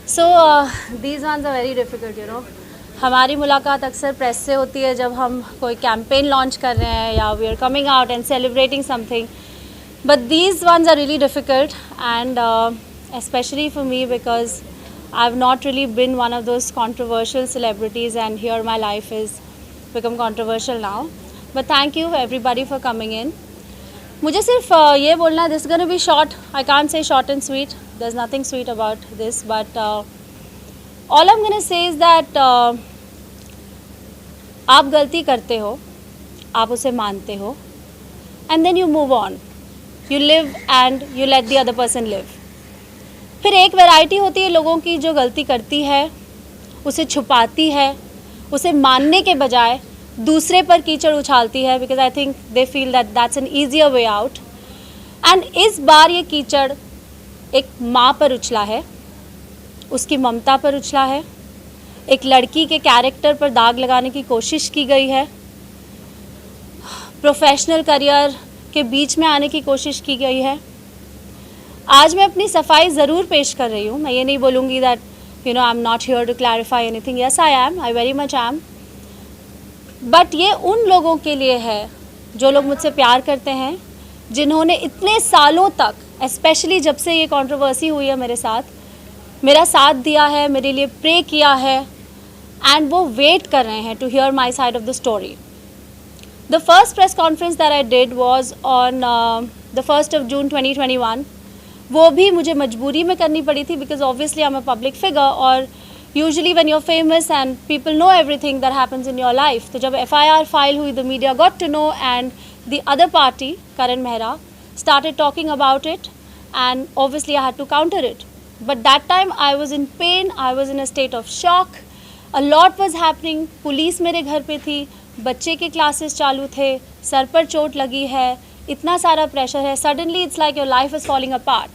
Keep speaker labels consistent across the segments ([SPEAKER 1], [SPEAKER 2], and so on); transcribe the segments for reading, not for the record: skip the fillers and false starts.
[SPEAKER 1] So these ones are very difficult, you know. हमारी मुलाकात अक्सर प्रेस से होती है जब हम कोई कैंपेन लॉन्च कर रहे हैं या we are coming out and celebrating something. But these ones are really difficult, and especially for me because I've not really been one of those controversial celebrities, and here my life is become controversial now. But thank you everybody for coming in. मुझे सिर्फ ये बोलना, this is going to be short. I can't say short and sweet. There's nothing sweet about this, but all I'm going to say is that आप गलती करते हो, आप उसे मानते हो, and then you move on. You live and you let the other person live. फिर एक वैरायटी होती है लोगों की जो गलती करती है, उसे छुपाती है, उसे मानने के बजाय दूसरे पर कीचड़ उछालती है, because I think they feel that that's an easier way out. And इस बार ये कीचड़ एक माँ पर उछला है, उसकी ममता पर उछला है, एक लड़की के कैरेक्टर पर दाग लगाने की कोशिश की गई है, प्रोफेशनल करियर के बीच में आने की कोशिश की गई है. आज मैं अपनी सफाई ज़रूर पेश कर रही हूँ. मैं ये नहीं बोलूँगी that you know I am not here to clarify anything. Yes I am, I very much am. But ये उन लोगों के लिए है जो लोग मुझसे प्यार करते हैं, जिन्होंने इतने सालों तक, स्पेशली जब से ये कंट्रोवर्सी हुई है मेरे साथ, मेरा साथ दिया है, मेरे लिए प्रे किया है, एंड वो वेट कर रहे हैं to hear my side of the story. The first press conference that I did was on the 1st of June 2021. वो भी मुझे मजबूरी में करनी पड़ी थी because obviously I'm a public figure, और usually when you're famous and people know everything that happens in your life, तो जब FIR file हुई, the media got to know, and the other party, Karan Mehra, started talking about it, and obviously I had to counter it. But that time I was in pain, I was in a state of shock, a lot was happening. Police मेरे घर पे थी, बच्चे के classes चालू थे, sir पर चोट लगी है, इतना सारा प्रेशर है. Suddenly it's like your life is falling apart.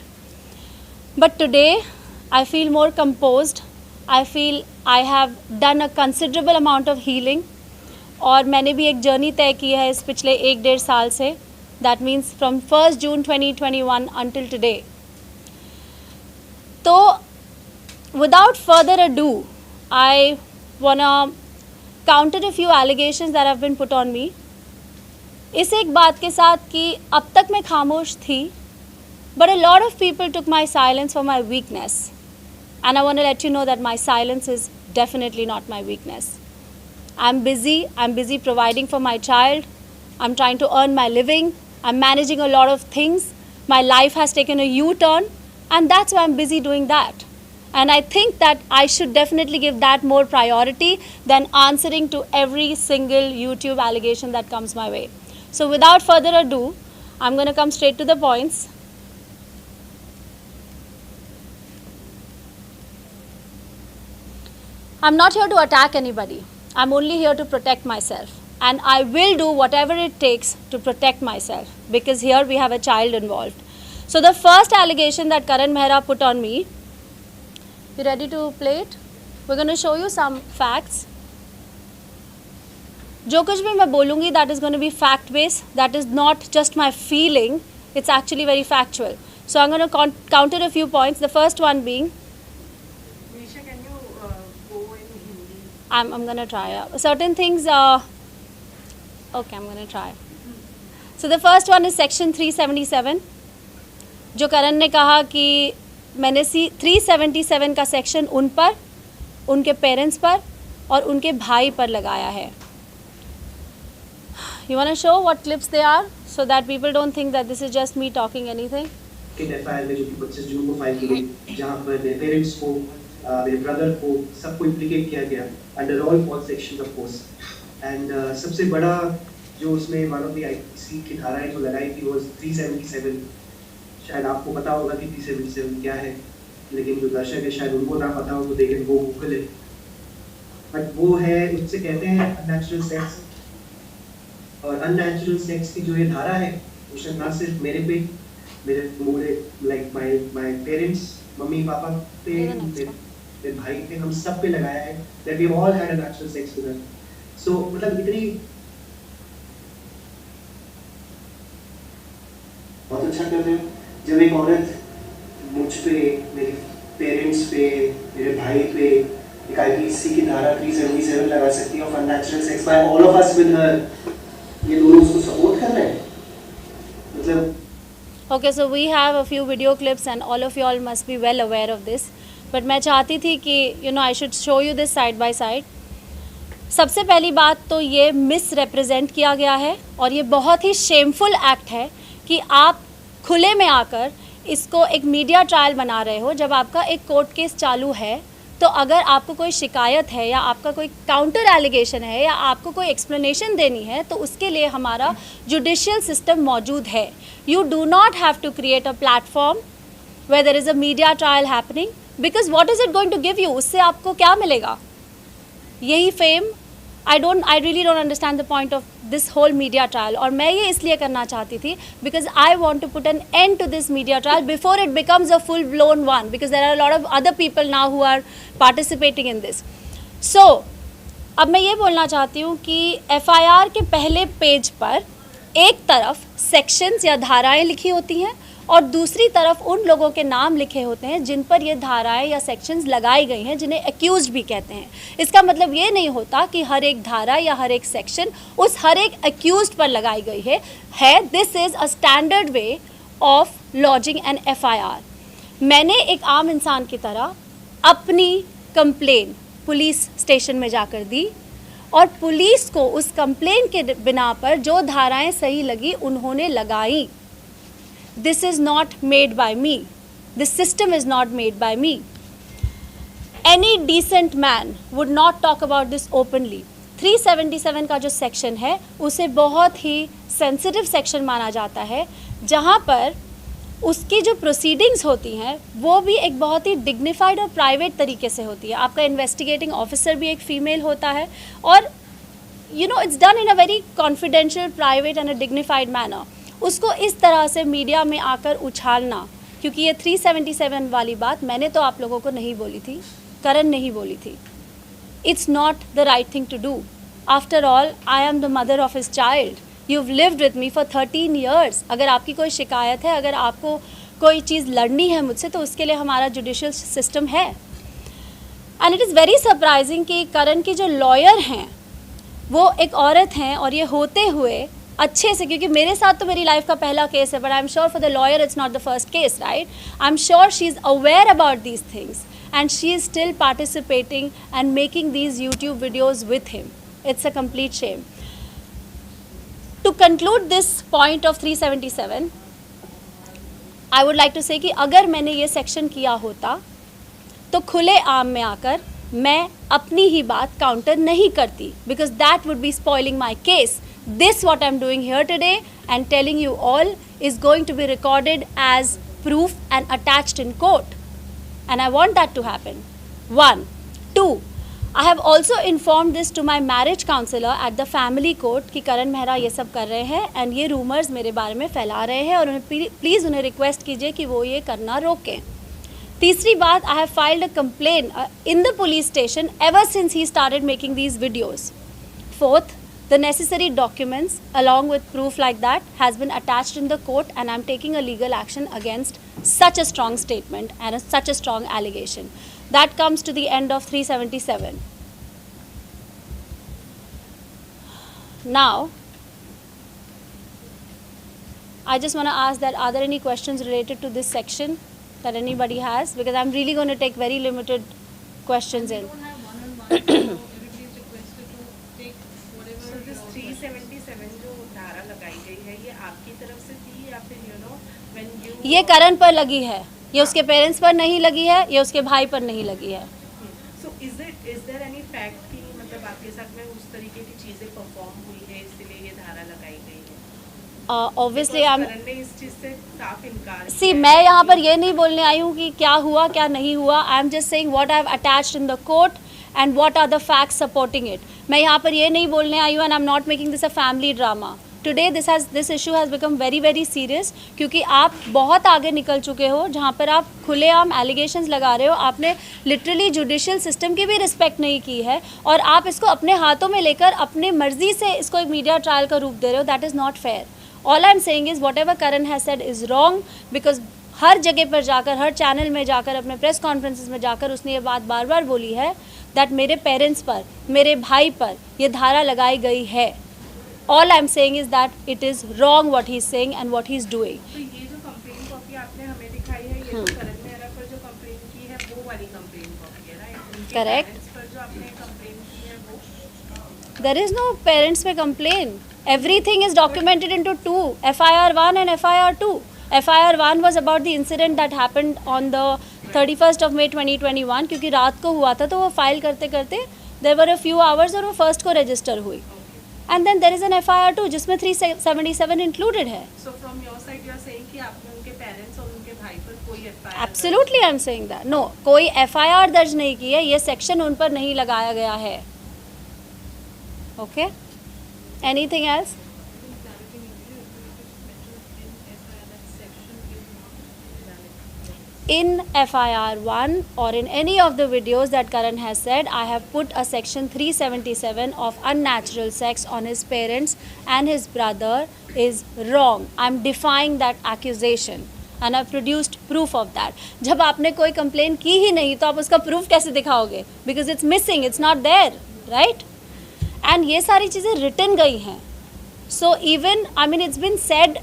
[SPEAKER 1] But today I feel more composed. I feel I have done a considerable amount of healing, और मैंने भी एक जर्नी तय की है इस पिछले 1-1.5 साल से. That means from 1st June 2021 until today. तो without further ado I wanna counter a few allegations that have been put on me. इस एक बात के साथ कि अब तक मैं खामोश थी, but a lot of people took my silence for my weakness, and I want to let you know that my silence is definitely not my weakness. I'm busy providing for my child. I'm trying to earn my living. I'm managing a lot of things. My life has taken a U-turn, and that's why I'm busy doing that. And I think that I should definitely give that more priority than answering to every single YouTube allegation that comes my way. So without further ado, I'm going to come straight to the points. I'm not here to attack anybody. I'm only here to protect myself. And I will do whatever it takes to protect myself, because here we have a child involved. So the first allegation that Karan Mehra put on me, you ready to play it? We're going to show you some facts. जो कुछ भी मैं बोलूँगी, that is going to be fact based. That is not just my feeling. It's actually very factual. So I'm going to counter a few points. The first one being,
[SPEAKER 2] Nisha, can you go in Hindi?
[SPEAKER 1] I'm going to try. Certain things. Okay, I'm going to try. So the first one is section 377. जो करण ने कहा कि मैंने 377 का section उन पर, उनके parents पर और उनके भाई पर लगाया है. You want to show what clips they are so that people don't think that this is just me talking anything?
[SPEAKER 3] In FIR में जो कि 25 जून को फाइल की गई, जहां पर मेरे पेरेंट्स को, मेरे ब्रदर को, सबको इम्प्लीकेट किया गया under all false sections of course. And सबसे बड़ा जो उसमें वन ऑफ द आईपीसी की धाराएं जो लगाई थी वो 377. शायद आपको पता होगा कि 377 क्या है, लेकिन जो दर्शक है शायद उनको ना पता हो, तो they can go Google it. But वो है, उससे कहते हैं अननेचुरल सेक्स. और अननेचुरल सेक्स की जो ये धारा है, वो ना सिर्फ मेरे पे, मेरे like my parents, mummy papa पे, मेरे भाई पे, हम सब पे लगाया है. That we all had a natural sex with them. So मतलब इतनी बहुत अच्छा कर रहे हो. जब एक औरत मुझ पे, मेरे पेरेंट्स पेरेंट्स पे, मेरे भाई पे एक आईपीसी की धारा 377 लगा सकती है of unnatural sex by all of us with her. ये दोनों उसको सपोर्ट कर रहे हैं मतलब।
[SPEAKER 1] Okay, so we have a few video clips and all of you all must be well aware of this. But मैं चाहती थी कि I should show you this side by side. सबसे पहली बात तो ये मिस रिप्रेजेंट किया गया है और ये बहुत ही शेमफुल एक्ट है कि आप खुले में आकर इसको एक मीडिया ट्रायल बना रहे हो जब आपका एक कोर्ट केस चालू है। तो अगर आपको कोई शिकायत है या आपका कोई काउंटर एलिगेशन है या आपको कोई एक्सप्लेनेशन देनी है तो उसके लिए हमारा जुडिशियल सिस्टम मौजूद है। You do not have to create a platform where there is a media trial happening, because what is it going to give you? उससे आपको क्या मिलेगा? यही fame? I really don't understand the point of this whole media trial. और मैं ये इसलिए करना चाहती थी because I want to put an end to this media trial before it becomes a full blown one, because there are lot of other people now who are participating in this. So अब मैं ये बोलना चाहती हूँ कि FIR के पहले page पर एक तरफ सेक्शंस या धाराएं लिखी होती हैं और दूसरी तरफ उन लोगों के नाम लिखे होते हैं जिन पर ये धाराएं या सेक्शंस लगाई गई हैं, जिन्हें एक्यूज्ड भी कहते हैं। इसका मतलब ये नहीं होता कि हर एक धारा या हर एक सेक्शन उस हर एक एक्यूज्ड पर लगाई गई है। This is a standard way of lodging an FIR। मैंने एक आम इंसान की तरह अपनी कंप्लेन पुलिस स्टेशन में जाकर दी और पुलिस को उस कंप्लेन के बिना पर जो धाराएं सही लगी उन्होंने लगाई। This is not made by me. This system is not made by me. Any decent man would not talk about this openly. 377 का जो सेक्शन है उसे बहुत ही सेंसिटिव सेक्शन माना जाता है, जहाँ पर उसकी जो प्रोसीडिंग्स होती हैं वो भी एक बहुत ही डिग्निफाइड और प्राइवेट तरीके से होती है। आपका इन्वेस्टिगेटिंग ऑफिसर भी एक फ़ीमेल होता है और it's done in a very confidential, private and a dignified manner. उसको इस तरह से मीडिया में आकर उछालना, क्योंकि ये 377 वाली बात मैंने तो आप लोगों को नहीं बोली थी, करण नहीं बोली थी। It's not the right thing to do. After all I am the mother of his child. You have lived with me for 13 years। अगर आपकी कोई शिकायत है, अगर आपको कोई चीज़ लड़नी है मुझसे, तो उसके लिए हमारा जुडिशियल सिस्टम है। And it is very surprising कि करण की जो लॉयर हैं वो एक औरत हैं और ये होते हुए अच्छे से, क्योंकि मेरे साथ तो मेरी लाइफ का पहला केस है, but I am sure for the lawyer it's not the first case, right? I am sure she is aware about these things and she is still participating and making these YouTube videos with him. It's a complete shame. To conclude this point of 377, I would like to say कि अगर मैंने ये section किया होता तो खुले आम में आकर मैं अपनी ही बात काउंटर नहीं करती, because that would be spoiling my case. This what I'm doing here today and telling you all is going to be recorded as proof and attached in court, and I want that to happen. 1. 2. I have also informed this to my marriage counselor at the family court कि करण मेहरा ये सब कर रहे हैं and ये rumors मेरे बारे में फैला रहे हैं और उन्हें प्लीज़ उन्हें रिक्वेस्ट कीजिए कि वो ये करना रोकें. तीसरी बात, I have filed a complaint in the police station ever since he started making these videos. 4th, the necessary documents along with proof like that has been attached in the court and I'm taking a legal action against such a strong statement and such a strong allegation. That comes to the end of 377. Now, I just want to ask that are there any questions related to this section that anybody has? Because I'm really going to take very limited questions in.
[SPEAKER 2] 377 जो धारा लगाई गई है ये आपकी तरफ से थी या फिर when you
[SPEAKER 1] ये करण पर लगी है, ये उसके पेरेंट्स पर नहीं लगी है, ये उसके भाई पर नहीं लगी है.
[SPEAKER 2] So is there any fact कि मतलब आपके साथ में उस तरीके की चीजें परफॉर्म हुई है इसलिए ये धारा लगाई गई है?
[SPEAKER 1] Obviously
[SPEAKER 2] करण ने इस चीज से साफ इनकार
[SPEAKER 1] See, मैं यहाँ पर ये नहीं बोलने आई हूँ कि क्या हुआ क्या नहीं हुआ. I am just saying what I have attached in the court and what are the facts supporting it. मैं यहाँ पर ये नहीं बोलने आई हूँ and I'm not making this a family drama. Today this issue has become very very serious क्योंकि आप बहुत आगे निकल चुके हो जहाँ पर आप खुलेआम एलिगेशंस लगा रहे हो. आपने लिटरली जुडिशियल सिस्टम की भी रिस्पेक्ट नहीं की है और आप इसको अपने हाथों में लेकर अपने मर्जी से इसको एक मीडिया ट्रायल का रूप दे रहे हो. That is not fair. All I'm saying is whatever Karan has said is wrong because हर जगह पर जाकर, हर चैनल में जाकर, अपने प्रेस कॉन्फ्रेंसेस में जाकर उसने ये बात बार बार बोली है दैट मेरे पेरेंट्स पर, मेरे भाई पर ये धारा लगाई गई है. All I'm saying is that it is wrong what he's saying and what he's doing.
[SPEAKER 2] तो ये जो कंप्लेन कॉपी आपने हमें दिखाई है, ये तो करण मेहरा पर जो कंप्लेन की है वो वाली कंप्लेन कॉपी है, राइट? उनके
[SPEAKER 1] Correct.
[SPEAKER 2] पेरेंट्स पर जो आपने कंप्लेन की है वो
[SPEAKER 1] There is no parents may complain. Everything is documented into two, FIR 1 and FIR 2. FIR 1 was about the incident that happened on the 31st of May 2021 क्योंकि रात को हुआ था, तो वो फाइल करते करते there were a few hours और वो फर्स्ट को रजिस्टर हुई. And then there is an FIR 2 जिसमें 377 included है.
[SPEAKER 2] So from your side you are saying कि आपने उनके पेरेंट्स और उनके भाई पर कोई FIR
[SPEAKER 1] Absolutely I'm saying that. No, कोई FIR दर्ज नहीं की है, ये सेक्शन उन पर नहीं लगाया गया है. Okay? Anything else? In FIR 1 or in any of the videos that Karan has said, I have put a section 377 of unnatural sex on his parents and his brother is wrong. I'm defying that accusation and I've produced proof of that. जब आपने कोई complaint की ही नहीं तो आप उसका proof कैसे दिखाओगे? Because it's missing, it's not there, right? And ये सारी चीज़ें written गई हैं. So even, I mean, it's been said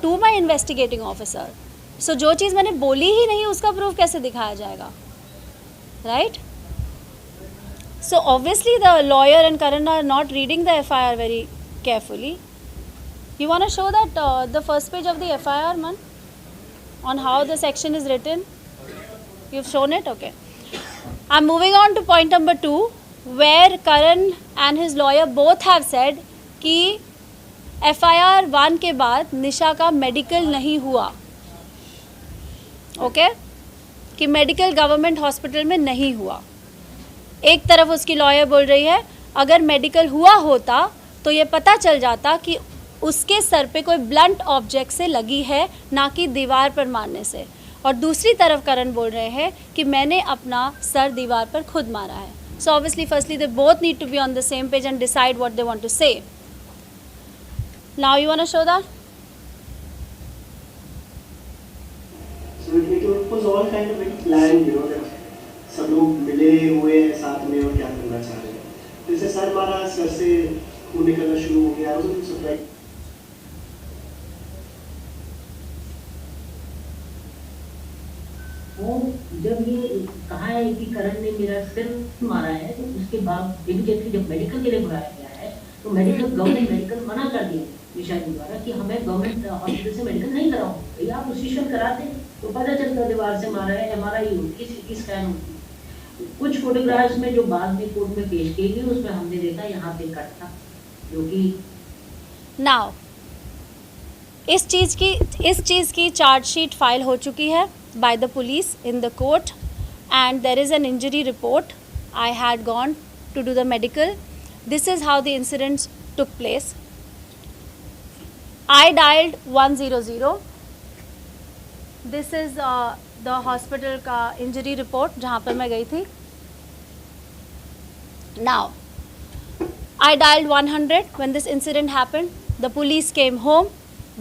[SPEAKER 1] to my investigating officer. So जो चीज़ मैंने बोली ही नहीं उसका प्रूफ कैसे दिखाया जाएगा, right? So obviously the lawyer and Karan are not reading the FIR very carefully. You want to show that the first page of the FIR, man, on how the section is written? You've shown it, okay. I'm moving on to point number 2, where Karan and his lawyer both have said कि FIR 1 के बाद निशा का medical नहीं हुआ. Okay कि medical government hospital में नहीं हुआ. एक तरफ उसकी लॉयर बोल रही है अगर मेडिकल हुआ होता तो ये पता चल जाता कि उसके सर पे कोई ब्लंट ऑब्जेक्ट से लगी है, ना कि दीवार पर मारने से. और दूसरी तरफ करण बोल रहे हैं कि मैंने अपना सर दीवार पर खुद मारा है. So obviously firstly they both need to be on the same page and decide what they want to say. Now you want to show that?
[SPEAKER 3] So it was all kind of very planned, you know, that सब लोग मिले हुए हैं साथ में और क्या करना चाह रहे हैं. जैसे सर मारा, सर से खून निकलना शुरू हो गया. I was a bit surprised.
[SPEAKER 4] और जब ये कहा है कि करण ने मेरा सिर मारा है तो उसके बाद इमीडिएटली जब मेडिकल के लिए बुलाया गया है तो गवर्नमेंट मेडिकल मना कर दिया निशा जी द्वारा कि हमें गवर्नमेंट हॉस्पिटल से मेडिकल नहीं कराओ. भैया आप उसीशन कराते तो पता चलता दीवार से मारा है, MRI होती, CT स्कैन होती. कुछ फोटोग्राफ्स में जो बाद में कोर्ट में पेश की गई उसमें हमने देखा यहाँ पे कट था जो कि
[SPEAKER 1] नाउ इस चीज़ की चार्जशीट फाइल हो चुकी है by the police in the court and there is an injury report. I had gone to do the medical. This is how the incidents took place. I dialed 100. This is the hospital का injury report जहाँ पर मैं गई थी. Now I dialed 100 when this incident happened. The police came home.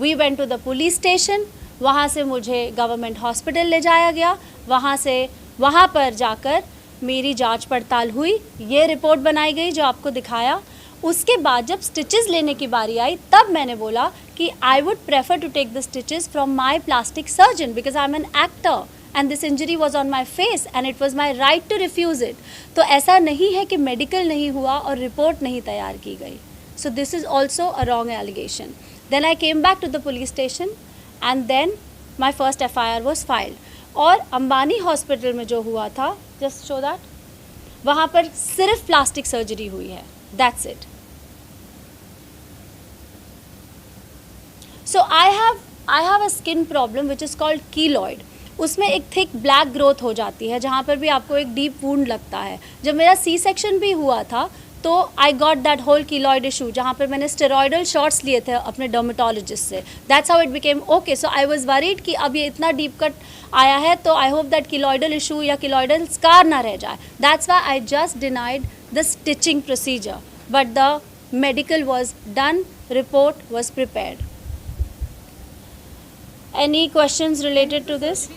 [SPEAKER 1] We went to the police station. वहाँ से मुझे government hospital ले जाया गया. वहाँ पर जाकर मेरी जांच पड़ताल हुई. ये रिपोर्ट बनाई गई जो आपको दिखाया. उसके बाद जब स्टिचेस लेने की बारी आई तब मैंने बोला कि I would prefer to take the stitches from my plastic surgeon because I am an actor and this injury was on my face and it was my right to refuse it. तो ऐसा नहीं है कि medical नहीं हुआ और report नहीं तैयार की गई. So this is also a wrong allegation. Then I came back to the police station and then my first FIR was filed. और अंबानी हॉस्पिटल में जो हुआ था, just show that, वहाँ पर सिर्फ प्लास्टिक सर्जरी हुई है. That's it. So I have a skin problem which is called keloid. उसमें एक थिक ब्लैक ग्रोथ हो जाती है जहाँ पर भी आपको एक डीप वूंड लगता है. जब मेरा C-सेक्शन भी हुआ था तो I got that whole keloid issue जहाँ पर मैंने स्टेरॉइडल शॉट्स लिए थे अपने डर्मेटोलॉजिस्ट से. That's how it became okay. So I was worried कि अब ये इतना डीप कट आया है तो आई होप दैट कीलॉइडल इशू या कीलॉइडल स्कार ना रह जाए. That's why I just denied the stitching procedure but the medical was done, report was prepared. Any questions related to this?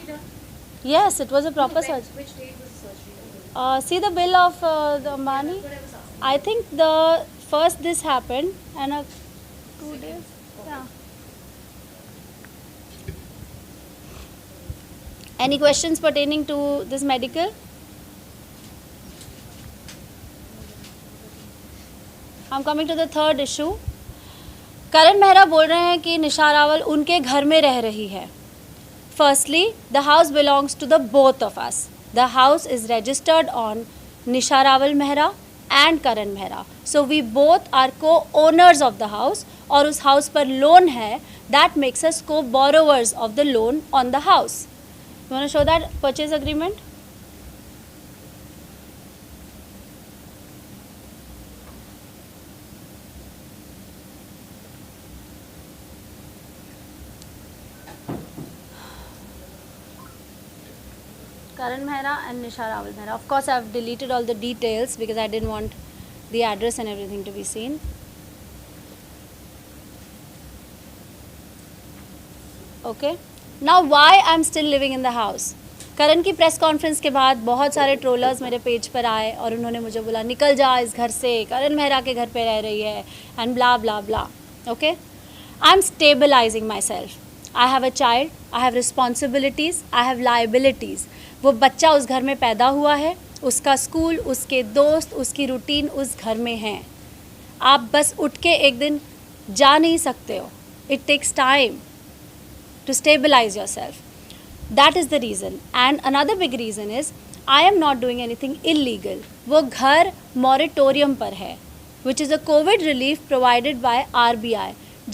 [SPEAKER 1] Yes, it was a proper surgery.
[SPEAKER 2] Which date was the surgery done?
[SPEAKER 1] See the bill of the Ambani?
[SPEAKER 2] What I was asking.
[SPEAKER 1] I think the first this happened and 2 days. Yeah. Any questions pertaining to this medical? I'm coming to the third issue. करण मेहरा बोल रहे हैं कि निशा रावल उनके घर में रह रही है. Firstly, the house belongs to the both of us. The house is registered on Nisha Rawal Mehra and Karan Mehra. So we both are co-owners of the house. और उस house पर loan है. That makes us co-borrowers of the loan on the house. You want to show that purchase agreement? Karan Mehra and Nisha Rawal Mehra. Of course, I've deleted all the details because I didn't want the address and everything to be seen. Okay. Now, why I'm still living in the house? करण की press conference के बाद बहुत सारे trollers मेरे page पर आए और उन्होंने मुझे बोला निकल जा इस घर से, करण मेहरा के घर पे रह रही है and blah blah blah. Okay, I am stabilizing myself. I have a child, I have responsibilities, I have liabilities. वो बच्चा उस घर में पैदा हुआ है, उसका स्कूल, उसके दोस्त, उसकी रूटीन उस घर में है. आप बस उठ के एक दिन जा नहीं सकते हो. It takes time to stabilize yourself. That is the reason. And another big reason is I am not doing anything illegal. वो घर moratorium पर है, which is a COVID relief provided by RBI.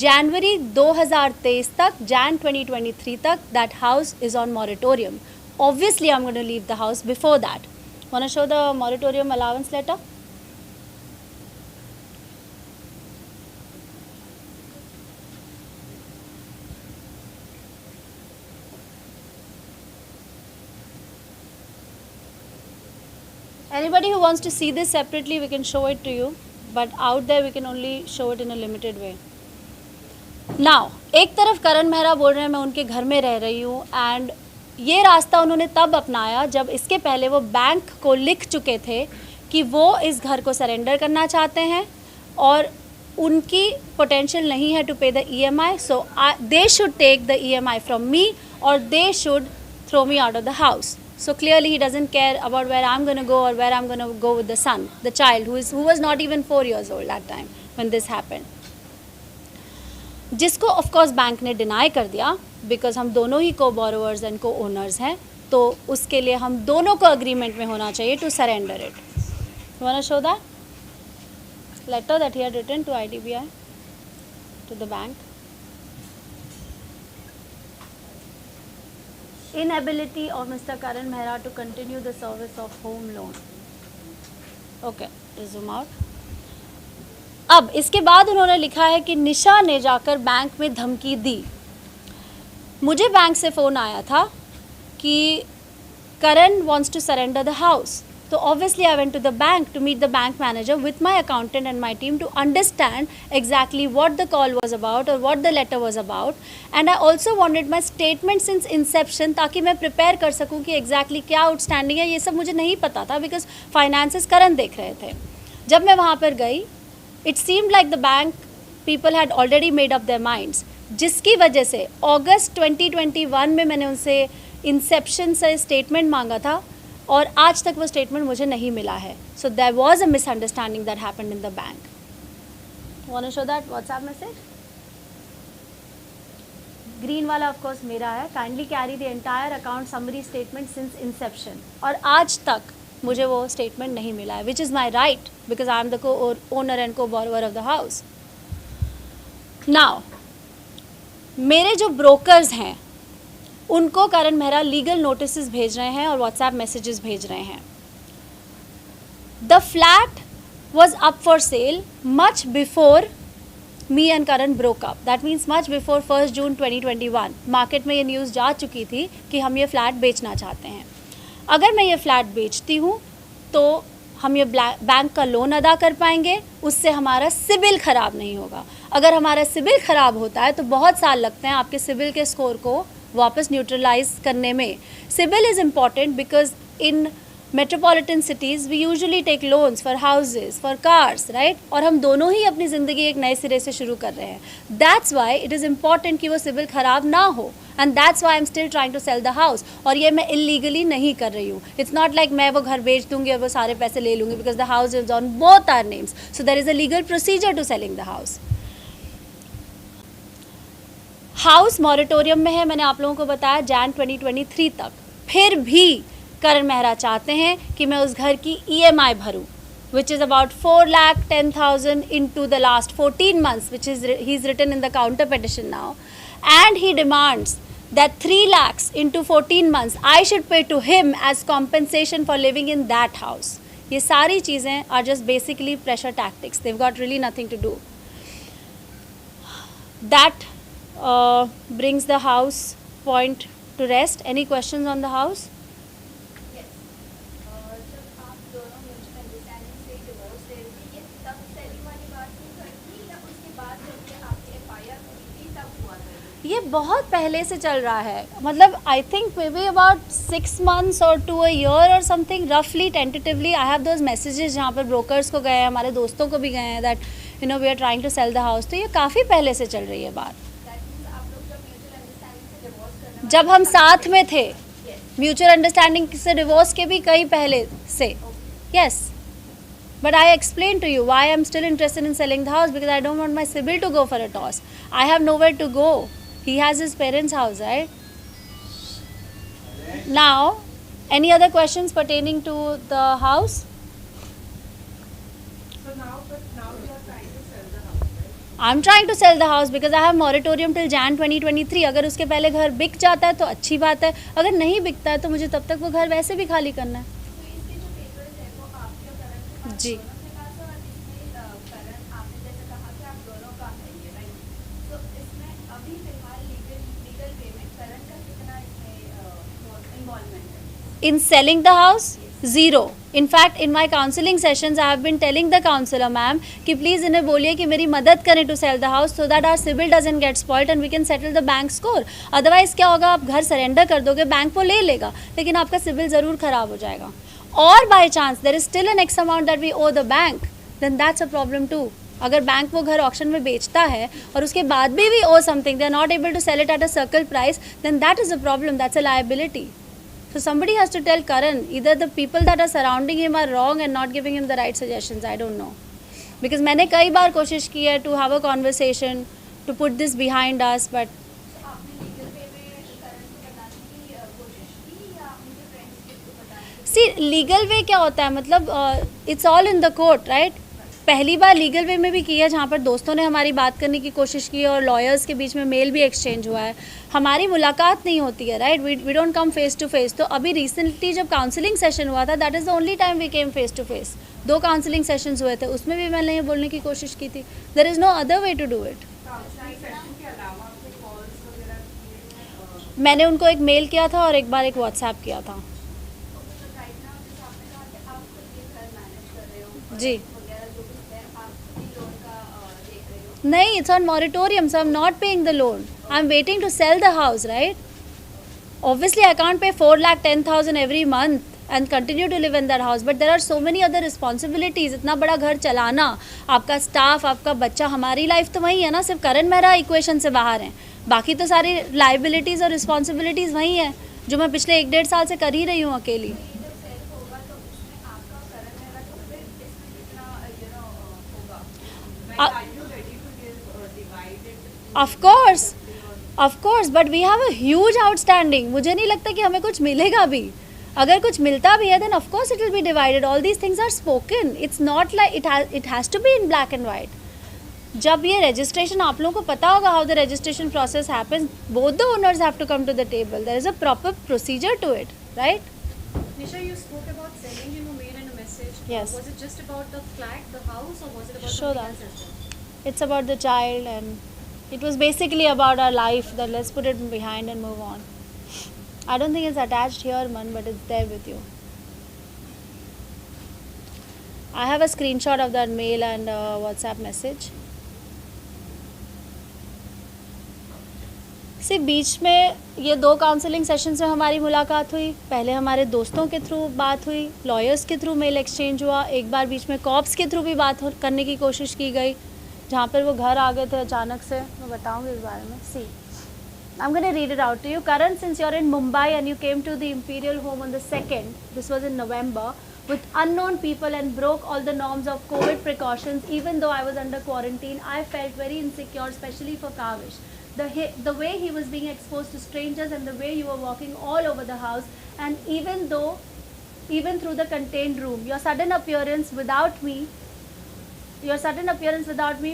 [SPEAKER 1] January 2023 तक, Jan 2023 तक, that house is on moratorium. Obviously, I'm going to leave the house before that. Want to show the moratorium allowance letter? Anybody who wants to see this separately, we can show it to you, but out there we can only show it in a limited way. Now, एक तरफ करण मेहरा बोल रहे हैं मैं उनके घर में रह रही हूँ एंड ये रास्ता उन्होंने तब अपनाया जब इसके पहले वो बैंक को लिख चुके थे कि वो इस घर को सरेंडर करना चाहते हैं और उनकी पोटेंशियल नहीं है to pay the EMI, so they should take the EMI from me और they should throw me out of the house. So clearly he doesn't care about where I'm going to go or where I'm going to go with the son, the child who was not even 4 years old that time when this happened. जिसको of course bank ने deny कर दिया because हम दोनों ही co-borrowers and co-owners हैं, तो उसके लिए हम दोनों को agreement में होना चाहिए to surrender it. You want to show that letter that he had written to IDBI, to the bank? Inability of Mr. Karan Mehra to continue the service of home loan. Okay, zoom out. अब इसके बाद उन्होंने लिखा है कि निशा ने जाकर bank में धमकी दी. मुझे बैंक से फ़ोन आया था कि करण wants to surrender the house. So obviously I went to the bank to meet the bank manager with my accountant and my team to understand exactly what the call was about or what the letter was about. And I also wanted my statement since inception ताकि मैं prepare कर सकूँ कि exactly क्या outstanding है. ये सब मुझे नहीं पता था because finances करण देख रहे थे. जब मैं वहाँ पर गई, it seemed like the bank people had already made up their minds, जिसकी वजह से अगस्त 2021 में मैंने उनसे इंसेप्शन से स्टेटमेंट मांगा था और आज तक वो स्टेटमेंट मुझे नहीं मिला है. So there was a misunderstanding that happened in the bank. Want to show that WhatsApp message? Green वाला ऑफ कोर्स मेरा है. Kindly carry the entire account summary statement since inception. और आज तक मुझे वो स्टेटमेंट नहीं मिला है, which is my right because I am the co owner and co borrower of the house. Now मेरे जो ब्रोकर्स हैं उनको करण मेहरा लीगल नोटिसेस भेज रहे हैं और व्हाट्सएप मैसेजेस भेज रहे हैं. The flat was up for sale much before me and Karan broke up. That means much before 1 June 2021 market में ये न्यूज़ जा चुकी थी कि हम ये फ्लैट बेचना चाहते हैं. अगर मैं ये फ्लैट बेचती हूँ तो हम ये बैंक का लोन अदा कर पाएंगे, उससे हमारा सिबिल ख़राब नहीं होगा. अगर हमारा सिबिल ख़राब होता है तो बहुत साल लगते हैं आपके सिबिल के स्कोर को वापस न्यूट्रलाइज करने में CIBIL is important because in metropolitan cities we usually take loans for houses for cars right, और हम दोनों ही अपनी ज़िंदगी एक नए सिरे से शुरू कर रहे हैं. That's why it is important कि वो सिबिल ख़राब ना हो, and that's why I am still trying to sell the house. और ये मैं इलीगली नहीं कर रही हूँ. इट्स नॉट लाइक मैं वो घर बेच दूंगी और वो सारे पैसे ले लूँगी, because the house is on both our names, so there is a legal procedure to selling the house. House moratorium में है, मैंने आप लोगों को बताया जैन 2023 तक. फिर भी करण मेहरा चाहते हैं कि मैं उस घर की EMI भरूं, which is about 4,10,000 into the last 14 months, which is he's written in the counter petition now, and he demands that 3 lakhs into 14 months I should pay to him as compensation for living in that house. ये सारी चीज़ें are just basically pressure tactics. They've got really nothing to do. That brings the house point to rest. Any questions on the house?
[SPEAKER 5] जब आप दोनों mutual understanding से divorce ले रही थी, ये तब सेलिंग वाली बात हुई घर की या उसके बाद जब ये आपकी FIR हुई थी तब हुआ था?
[SPEAKER 1] ये बहुत पहले से चल रहा है, मतलब I think may be about 6 months और टू अ ईयर और समथिंग, रफली tentatively. I have those messages जहाँ पर ब्रोकर्स को गए हैं, हमारे दोस्तों को भी गए हैं, that you know we are trying to sell the house. तो ये काफ़ी पहले से चल रही है बात.
[SPEAKER 5] दैट मीन्स आप लोग जब म्यूचुअल अंडरस्टैंडिंग से डिवोर्स करने
[SPEAKER 1] जब हम साथ में थे, म्यूचुअल अंडरस्टैंडिंग से डिवोर्स के भी कई पहले से. Yes, but I explained to you why I'm still interested in selling the house, because I don't want my sibyl to go for a toss. I have nowhere to go. He has his parents' house, right? Now, any other questions pertaining to the house?
[SPEAKER 2] So now you are trying to sell the house, right?
[SPEAKER 1] I'm trying to sell the house because I have moratorium till Jan 2023. अगर उसके पहले घर बिक जाता है तो अच्छी बात है, अगर नहीं बिकता है तो मुझे तब तक वो घर वैसे भी खाली करना है.
[SPEAKER 5] तो इसके जो पेपर्स है वो आपके और करण के पास
[SPEAKER 1] जी.
[SPEAKER 5] दोनों के पास है, और इसमें करण आपने जैसे कहा कि आप दोनों का है ये, राइट? तो इसमें अभी फिलहाल लीगल वे में करण का कितना इसमें इन्वॉल्वमेंट है?
[SPEAKER 1] In selling the house? Zero. In fact, in my counseling sessions, I have been telling the counselor, ma'am, कि please इन्हें बोलिए कि मेरी मदद करें to sell the house so that our CIBIL doesn't get spoiled and we can settle the bank score. Otherwise क्या होगा, आप घर सरेंडर कर दोगे, बैंक वो ले लेगा, लेकिन आपका CIBIL ज़रूर ख़राब हो जाएगा. और by chance there is still an X amount that we owe the bank, then that's a problem too. अगर बैंक वो घर ऑक्शन में बेचता है और उसके बाद भी we owe something, they are not able to sell it at a circle price, then that is a problem, that's a liability. So somebody has to tell Karan, either the people that are surrounding him are wrong and not giving him the right suggestions, I don't know. Because मैंने कई बार कोशिश की है to have a conversation, to put this behind us, but
[SPEAKER 5] तो आपने legal way में करण को बताने की कोशिश की या उनके फ्रेंड्स को बताने की?
[SPEAKER 1] see legal way क्या होता है, मतलब it's all in the court, right? पहली बार लीगल वे में भी किया जहाँ पर दोस्तों ने हमारी बात करने की कोशिश की और लॉयर्स के बीच में मेल भी एक्सचेंज हुआ है, हमारी मुलाकात नहीं होती है, right? We don't come face to face. तो अभी रिसेंटली जब काउंसलिंग सेशन हुआ था, that is the only time we came face to face. 2 counselling sessions हुए थे, उसमें भी मैंने ये बोलने की कोशिश की थी, there is no other way to do it.
[SPEAKER 2] Counselling session के अलावा आपने कॉल्स वगैरह किए हैं?
[SPEAKER 1] मैंने उनको एक मेल किया था और एक बार एक व्हाट्सएप किया था.
[SPEAKER 5] राइट नाउ जैसे आपने कहा कि आप खुद ये घर मैनेज कर रहे हो
[SPEAKER 1] जी.
[SPEAKER 5] वगैरह जो कुछ है आप खुद ही लोन का देख रहे हो?
[SPEAKER 1] नहीं, it's on moratorium, so I'm not paying the loan. I'm waiting to sell the house, right? Obviously, I can't pay 4,10,000 every month and continue to live in that house. But there are so many other responsibilities. इतना बड़ा घर चलाना, आपका staff, आपका बच्चा, हमारी life तो वही है ना, सिर्फ करण मेहरा इक्वेशन से बाहर हैं. बाकी तो सारी लाइबिलिटीज़ और रिस्पॉन्सिबिलिटीज़ वही हैं, जो मैं पिछले 1-1.5 साल से कर ही रही हूँ अकेली.
[SPEAKER 5] जब सेल होगा तो उसमें आपका और करण मेहरा तो फिर इसमें कितना होगा?
[SPEAKER 2] Like, are you ready to give divided?
[SPEAKER 1] Of course, but we have a huge outstanding. मुझे नहीं लगता कि हमें कुछ मिलेगा भी. अगर कुछ मिलता भी है then of course it will be divided. All these things are spoken, it's not like it has to be in black and white. जब ये रजिस्ट्रेशन, आप लोगों को पता होगा how the registration process happens, both the owners have to come to the table. There is a proper procedure to it, right?
[SPEAKER 6] Nisha, you spoke about selling him a mail and a message.
[SPEAKER 1] Yes.
[SPEAKER 6] Was it just about the flat, the house, or was it about
[SPEAKER 1] Sure
[SPEAKER 6] something
[SPEAKER 1] that.
[SPEAKER 6] else as well?
[SPEAKER 1] It's about the child, and it was basically about our life, that let's put it behind and move on. I don't think it's attached here, man, but it's there with you. I have a screenshot of that mail and WhatsApp message. से बीच में ये 2 counselling sessions में हमारी मुलाकात हुई। पहले हमारे दोस्तों के थ्रू बात हुई, लॉयर्स के थ्रू मेल एक्सचेंज हुआ, एक बार बीच में कॉप्स के थ्रू भी बात करने की कोशिश की गई, जहाँ पर वो घर आ गए थे अचानक से। मैं बताऊँगी इस बारे में। सी, I'm going to read it out to you. Karan, since you're in Mumbai and you came to the Imperial Home on the 2nd, this was in November, with unknown people and broke all the norms of COVID precautions, even though I was under quarantine, I felt very insecure, especially for Kavish. The way he was being exposed to strangers and the way you were walking all over the house, and even through the contained room, your sudden appearance without me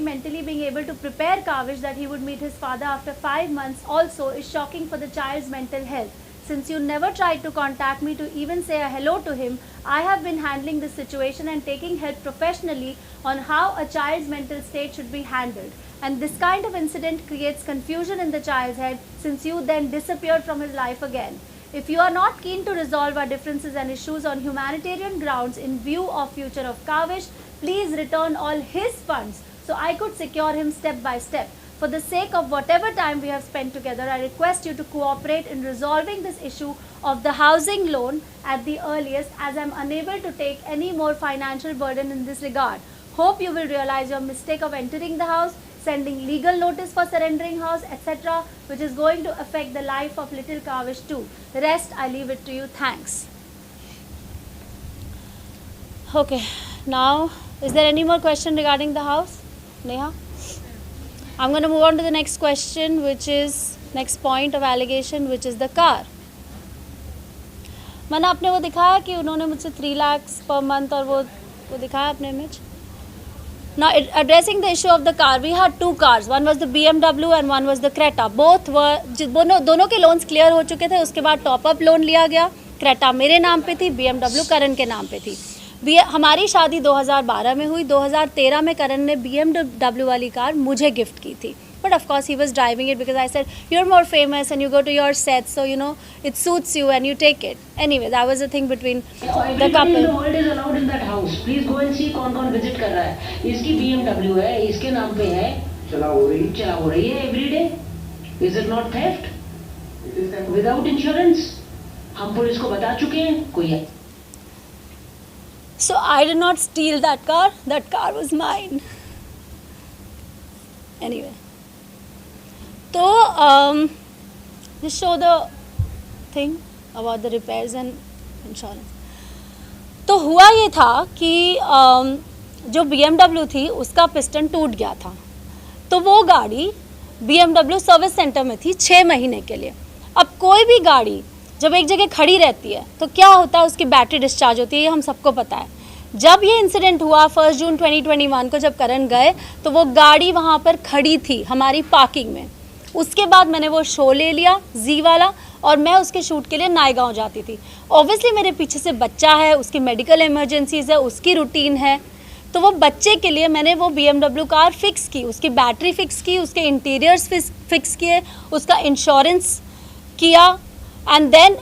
[SPEAKER 1] mentally being able to prepare Kavish that he would meet his father after 5 months also is shocking for the child's mental health. Since you never tried to contact me to even say a hello to him, I have been handling this situation and taking help professionally on how a child's mental state should be handled. And this kind of incident creates confusion in the child's head since you then disappeared from his life again. If you are not keen to resolve our differences and issues on humanitarian grounds in view of future of Kavish, please return all his funds so I could secure him step by step. For the sake of whatever time we have spent together, I request you to cooperate in resolving this issue of the housing loan at the earliest, as I am unable to take any more financial burden in this regard. Hope you will realize your mistake of entering the house, sending legal notice for surrendering house, etc., which is going to affect the life of little Kavish too. The rest I leave it to you. Thanks. Okay, now is there any more question regarding the house? Neha? I'm going to move on to the next question, which is next point of allegation, which is the car. मैंने आपने वो दिखाया कि उन्होंने मुझसे 3 lakh per month और वो दिखाया अपने image. Now, addressing the issue of the car, we had 2 cars. One was the BMW and one was the Creta. Both were दोनों के लोन्स क्लियर हो चुके थे. उसके बाद टॉप अप लोन लिया गया. Creta मेरे नाम पे थी, BMW करण के नाम पे थी. हमारी शादी 2012 में हुई. 2013 में करण ने BMW वाली कार मुझे गिफ्ट की थी. But of course he was driving it because I said, you're more famous and you go to your sets, so you know it suits you and you take it. Anyway, that was the thing between the couple.
[SPEAKER 4] The world is allowed in that house. Please go and see कौन-कौन visit कर रहा है. इसकी BMW है, इसके नाम पे है. चला हो रही है every day. Is it not theft? It is theft. Without insurance. हम पुलिस को बता चुके हैं. कोई है.
[SPEAKER 1] So I did not steal that car. That car was mine. Anyway. तो just show the thing about the repairs and insurance. तो हुआ ये था कि जो BMW थी उसका पिस्टन टूट गया था. तो वो गाड़ी BMW सर्विस सेंटर में थी 6 महीने के लिए. अब कोई भी गाड़ी जब एक जगह खड़ी रहती है तो क्या होता है, उसकी बैटरी डिस्चार्ज होती है. ये हम सबको पता है. जब ये इंसिडेंट हुआ 1 जून 2021 को, जब करण गए तो वो गाड़ी वहाँ पर खड़ी थी हमारी पार्किंग में. उसके बाद मैंने वो शो ले लिया जी वाला और मैं उसके शूट के लिए नायगांव जाती थी. ऑब्वियसली मेरे पीछे से बच्चा है, उसकी मेडिकल इमरजेंसीज है, उसकी रूटीन है. तो वो बच्चे के लिए मैंने वो BMW कार फिक्स की, उसकी बैटरी फिक्स की, उसके इंटीरियर्स फिक्स किए, उसका इंश्योरेंस किया. And then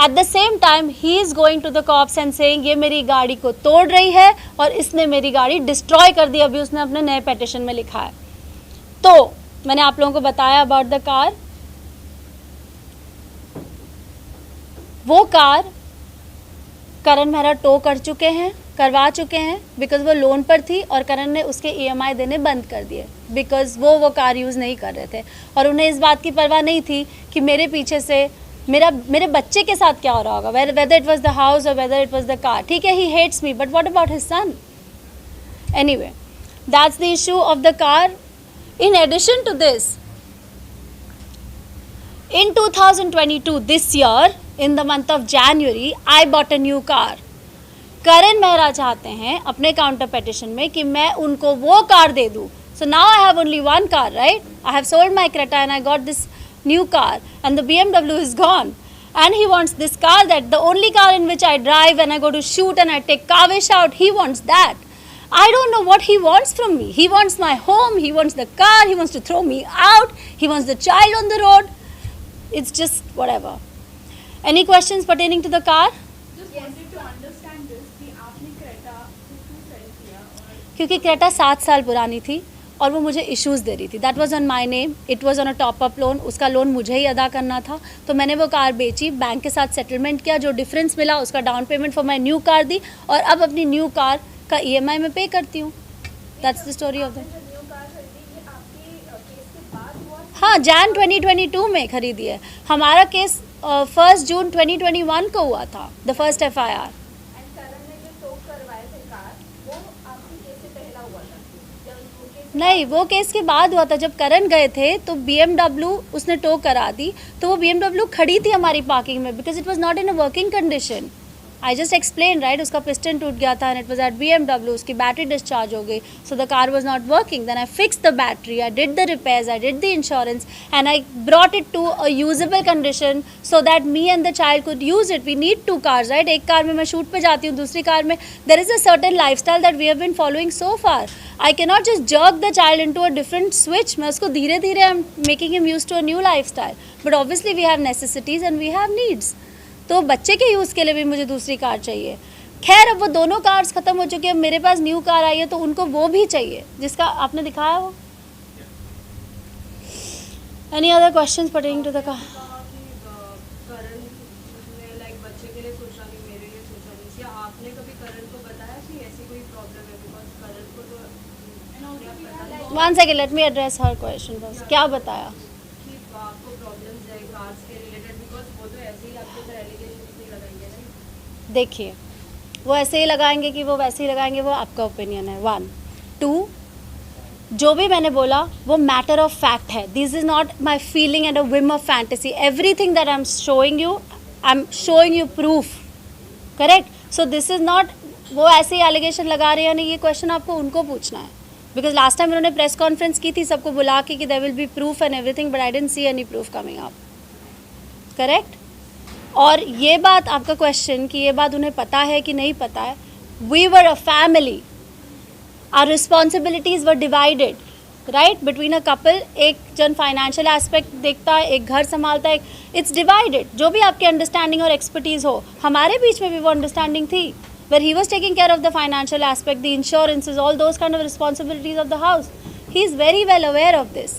[SPEAKER 1] at the same time he is going to the cops and saying ये मेरी गाड़ी को तोड़ रही है और इसने मेरी गाड़ी डिस्ट्रॉय कर दी. अभी उसने अपने नए पेटिशन में लिखा है. तो मैंने आप लोगों को बताया अबाउट द कार. वो कार करण मेहरा टो करवा चुके हैं बिकॉज वो लोन पर थी और करण ने उसके EMI देने बंद कर दिए बिकॉज वो कार यूज़ नहीं कर रहे थे और उन्हें इस बात की परवाह नहीं थी कि मेरे पीछे से मेरे बच्चे के साथ क्या हो रहा होगा, whether it was the house or whether it was the car. ठीक है, he hates me, but what about his son? Anyway, that's the issue of the car. In addition to this, in 2022, this year, in the month of January, I bought a new car. करण मेहरा चाहते हैं अपने counter petition में कि मैं उनको वो car दे दूँ. So now I have only one car, right? I have sold my Creta and I got this new car and the BMW is gone. And he wants this car, that the only car in which I drive when I go to shoot and I take Kavish out, he wants that. I don't know what he wants from me. He wants my home, he wants the car, he wants to throw me out, he wants the child on the road. It's just whatever. Any questions pertaining to the car?
[SPEAKER 6] Just wanted to understand this कि आपने Creta किसको cell किया और
[SPEAKER 1] क्योंकि Creta 7 साल पुरानी थी और वो मुझे इश्यूज़ दे रही थी. That was on my name, it was on a top up loan, उसका लोन मुझे ही अदा करना था. तो मैंने वो कार बेची, बैंक के साथ सेटलमेंट किया, जो डिफरेंस मिला उसका down payment for my new car दी, और अब अपनी न्यू कार का EMI में पे करती हूँ. That's the story of the.
[SPEAKER 5] New car खरीदी ये आपके केस के बाद हुआ?
[SPEAKER 1] हाँ, Jan 2022 में खरीदी है. हमारा केस 1 जून 2021 को हुआ था, द फर्स्ट FIR.
[SPEAKER 5] एंड करण ने जो टो करवाए थे कार, वो आपके केस से पहला हुआ था जब वो केस?
[SPEAKER 1] नहीं, वो केस के बाद हुआ था. जब करण गए थे तो BMW उसने टो करा दी, तो वो BMW खड़ी थी हमारी पार्किंग में, because it was not in a working condition. I just explain right, उसका पिस्टन टूट गया था and it was at BMW, उसकी बैटरी डिस्चार्ज हो गई, so the car was not working. Then I fix the battery, I did the repairs, I did the insurance and I brought it to a usable condition so that me and the child could use it. We need 2 cars right. एक car में मैं shoot पे जाती हूँ, दूसरी car में there is a certain lifestyle that we have been following so far. I cannot just jerk the child into a different switch. मैं उसको धीरे धीरे I'm making him used to a new lifestyle. But obviously we have necessities and we have needs. तो बच्चे के use के लिए भी मुझे दूसरी कार चाहिए. खैर अब वो दोनों कार्स ख़त्म हो चुकी है, मेरे पास न्यू कार आई है, तो उनको वो भी चाहिए जिसका आपने दिखाया हो. Any other questions pertaining to the car?
[SPEAKER 6] करण ने लाइक बच्चे के लिए सोचा नहीं, मेरे लिए सोचा नहीं, या आपने कभी करण को बताया कि ऐसी कोई प्रॉब्लम है? बिकॉज करण को तो
[SPEAKER 1] One second, let me address her question first. क्या बताया?
[SPEAKER 6] कि आपको प्रॉब्लम्स है कार्स के रिलेटेड, बिकॉज वो तो ऐसे ही आपके ऊपर एलिगेशंस नहीं लगाएंगे ना.
[SPEAKER 1] देखिए, वो ऐसे ही लगाएंगे कि वो वैसे ही लगाएंगे, वो आपका ओपिनियन है. 1 2, जो भी मैंने बोला वो मैटर ऑफ फैक्ट है. This is not my feeling and a Vim of fantasy. Everything that I am showing you, I am showing you proof. Correct. So this is not वो ऐसे ही एलिगेशन लगा रहे हैं, नहीं, ये क्वेश्चन आपको उनको पूछना है. बिकॉज लास्ट टाइम उन्होंने प्रेस कॉन्फ्रेंस की थी सबको बुला के कि there will be proof and everything, but I didn't see any proof coming up. Correct. और ये बात आपका क्वेश्चन कि ये बात उन्हें पता है कि नहीं पता है, we were a family, our responsibilities were divided right between a couple. एक जन फाइनेंशियल एस्पेक्ट देखता है, एक घर संभालता है, इट्स डिवाइडेड. जो भी आपकी अंडरस्टैंडिंग और एक्सपर्टीज़ हो, हमारे बीच में भी वो अंडरस्टैंडिंग थी. where he was taking care of the financial aspect, the insurances, all those kind of responsibilities of the house. He is very well aware of this.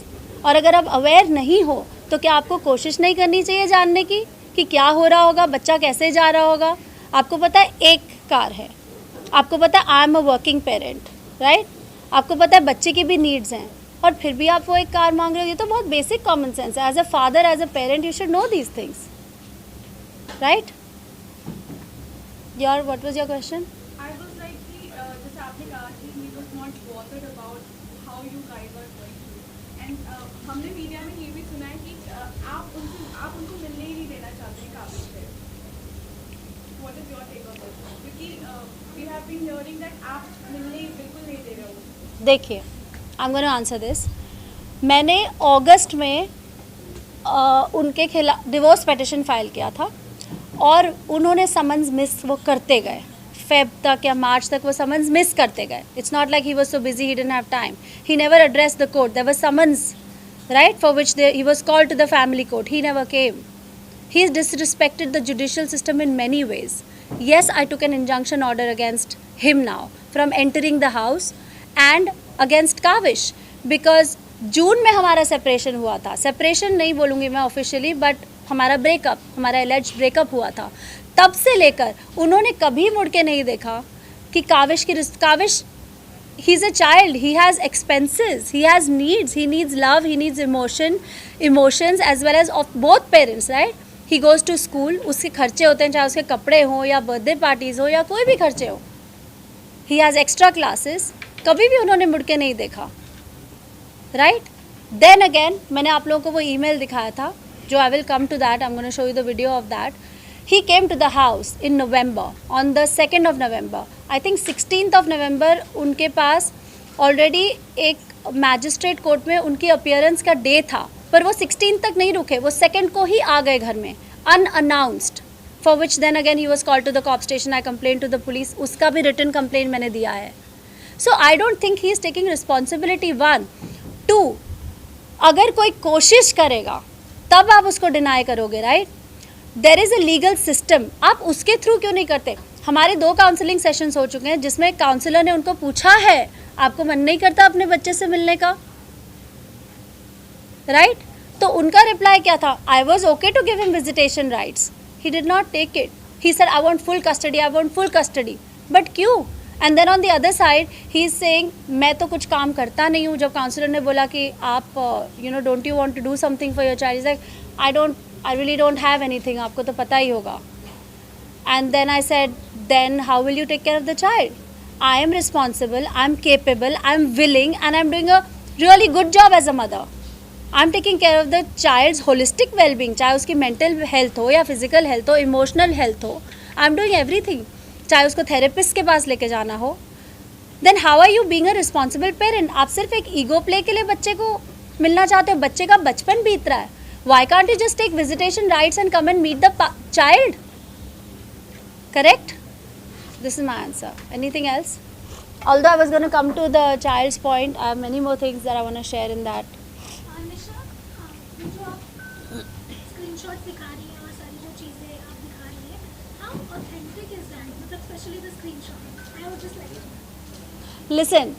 [SPEAKER 1] और अगर आप अवेयर नहीं हो तो क्या आपको कोशिश नहीं करनी चाहिए जानने की कि क्या हो रहा होगा, बच्चा कैसे जा रहा होगा? आपको पता है एक कार है, आपको पता है आई am a working parent right, आपको पता है बच्चे की भी नीड्स हैं, और फिर भी आप वो एक कार मांग रहे हो. ये तो बहुत बेसिक कॉमन सेंस है. As a father, as a parent, you should know these things right. Your what was your question?
[SPEAKER 6] I was like कि जैसे आपने कहा कि he was not bothered about how you guys are going through, and हमने media में ये भी सुना है कि आप उनको मिलने ही नहीं देना चाहते हैं काबिल से. What is your take on this? क्योंकि we have been hearing that आप मिलने बिल्कुल नहीं दे रहे हो.
[SPEAKER 1] देखिए, I'm going to answer this. मैंने अगस्त में उनके खिलाफ डिवोर्स पिटिशन फाइल किया था और उन्होंने समन्स मिस वो करते गए. फेब तक या मार्च तक वो समन्स मिस करते गए. It's not like he was so busy he didn't have time. He never address the court. There was summons right for which he was called to the family court. He never came. He has disrespected the judicial system in many ways. Yes, I took an injunction order against him now from entering the house and against Kavish because जून में हमारा separation हुआ था. Separation नहीं बोलूँगी मैं officially, but हमारा breakup, हमारा एलिज्ड breakup हुआ था. तब से लेकर उन्होंने कभी मुड़ के नहीं देखा कि Kaavish he is a child, he has expenses, he has needs, he needs love, he needs emotions as well as of both parents, right? He goes to school, उसके खर्चे होते हैं, चाहे उसके कपड़े हों या बर्थडे पार्टीज़ हो या कोई भी खर्चे हो. He has extra classes. कभी भी उन्होंने मुड़ के नहीं देखा राइट. देन अगेन मैंने आप लोगों को वो ईमेल दिखाया था, जो I will come to that, I am gonna show you the video of that. He came to the house in November, on the 2nd of November. I think 16th of November उनके पास already एक magistrate court में उनकी appearance का day था, पर वो 16 तक नहीं रुके, वो 2nd को ही आ गए घर में unannounced. For which then again he was called to the cop station. I complain to the police, उसका भी रिटन कंप्लेन मैंने दिया है. So I don't think he is taking responsibility. 1 2, अगर कोई कोशिश करेगा तब आप उसको डिनाई करोगे right. There is a legal system, आप उसके थ्रू क्यों नहीं करते? हमारे 2 काउंसलिंग सेशंस हो चुके हैं जिसमें काउंसलर ने उनको पूछा है आपको मन नहीं करता अपने बच्चे से मिलने का, राइट? तो उनका रिप्लाई क्या था? I was okay to give him visitation rights, he did not take it, he said I want full custody, I want full custody. But क्यों? And then on the other side he is saying मैं तो कुछ काम करता नहीं हूँ. जब counsellor ने बोला कि आप don't you want to do something for your child, is like I really don't have anything, आपको तो पता ही होगा. And then I said then how will you take care of the child? I am responsible, I am capable, I am willing, and I am doing a really good job as a mother. I am taking care of the child's holistic well-being, चाहे उसकी mental health हो या physical health हो, emotional health हो, I am doing everything. चाहे उसको therapist के पास लेके जाना हो. Then how are you being a responsible parent? आप सिर्फ एक ego play के लिए बच्चे को मिलना चाहते हो, बच्चे का बचपन बीत रहा है. Why can't you just take visitation rights and come and meet the child? Correct? This is my answer. Anything else? Although I was going to come to the child's point, I have many more things that I want to share in that.
[SPEAKER 7] निशा, ये जो आप screenshot दिखा रही हैं और सारी जो चीज़ें आप दिखा रही हैं, how authentic is that? मतलब especially the screenshot. I would just like to.
[SPEAKER 1] Listen,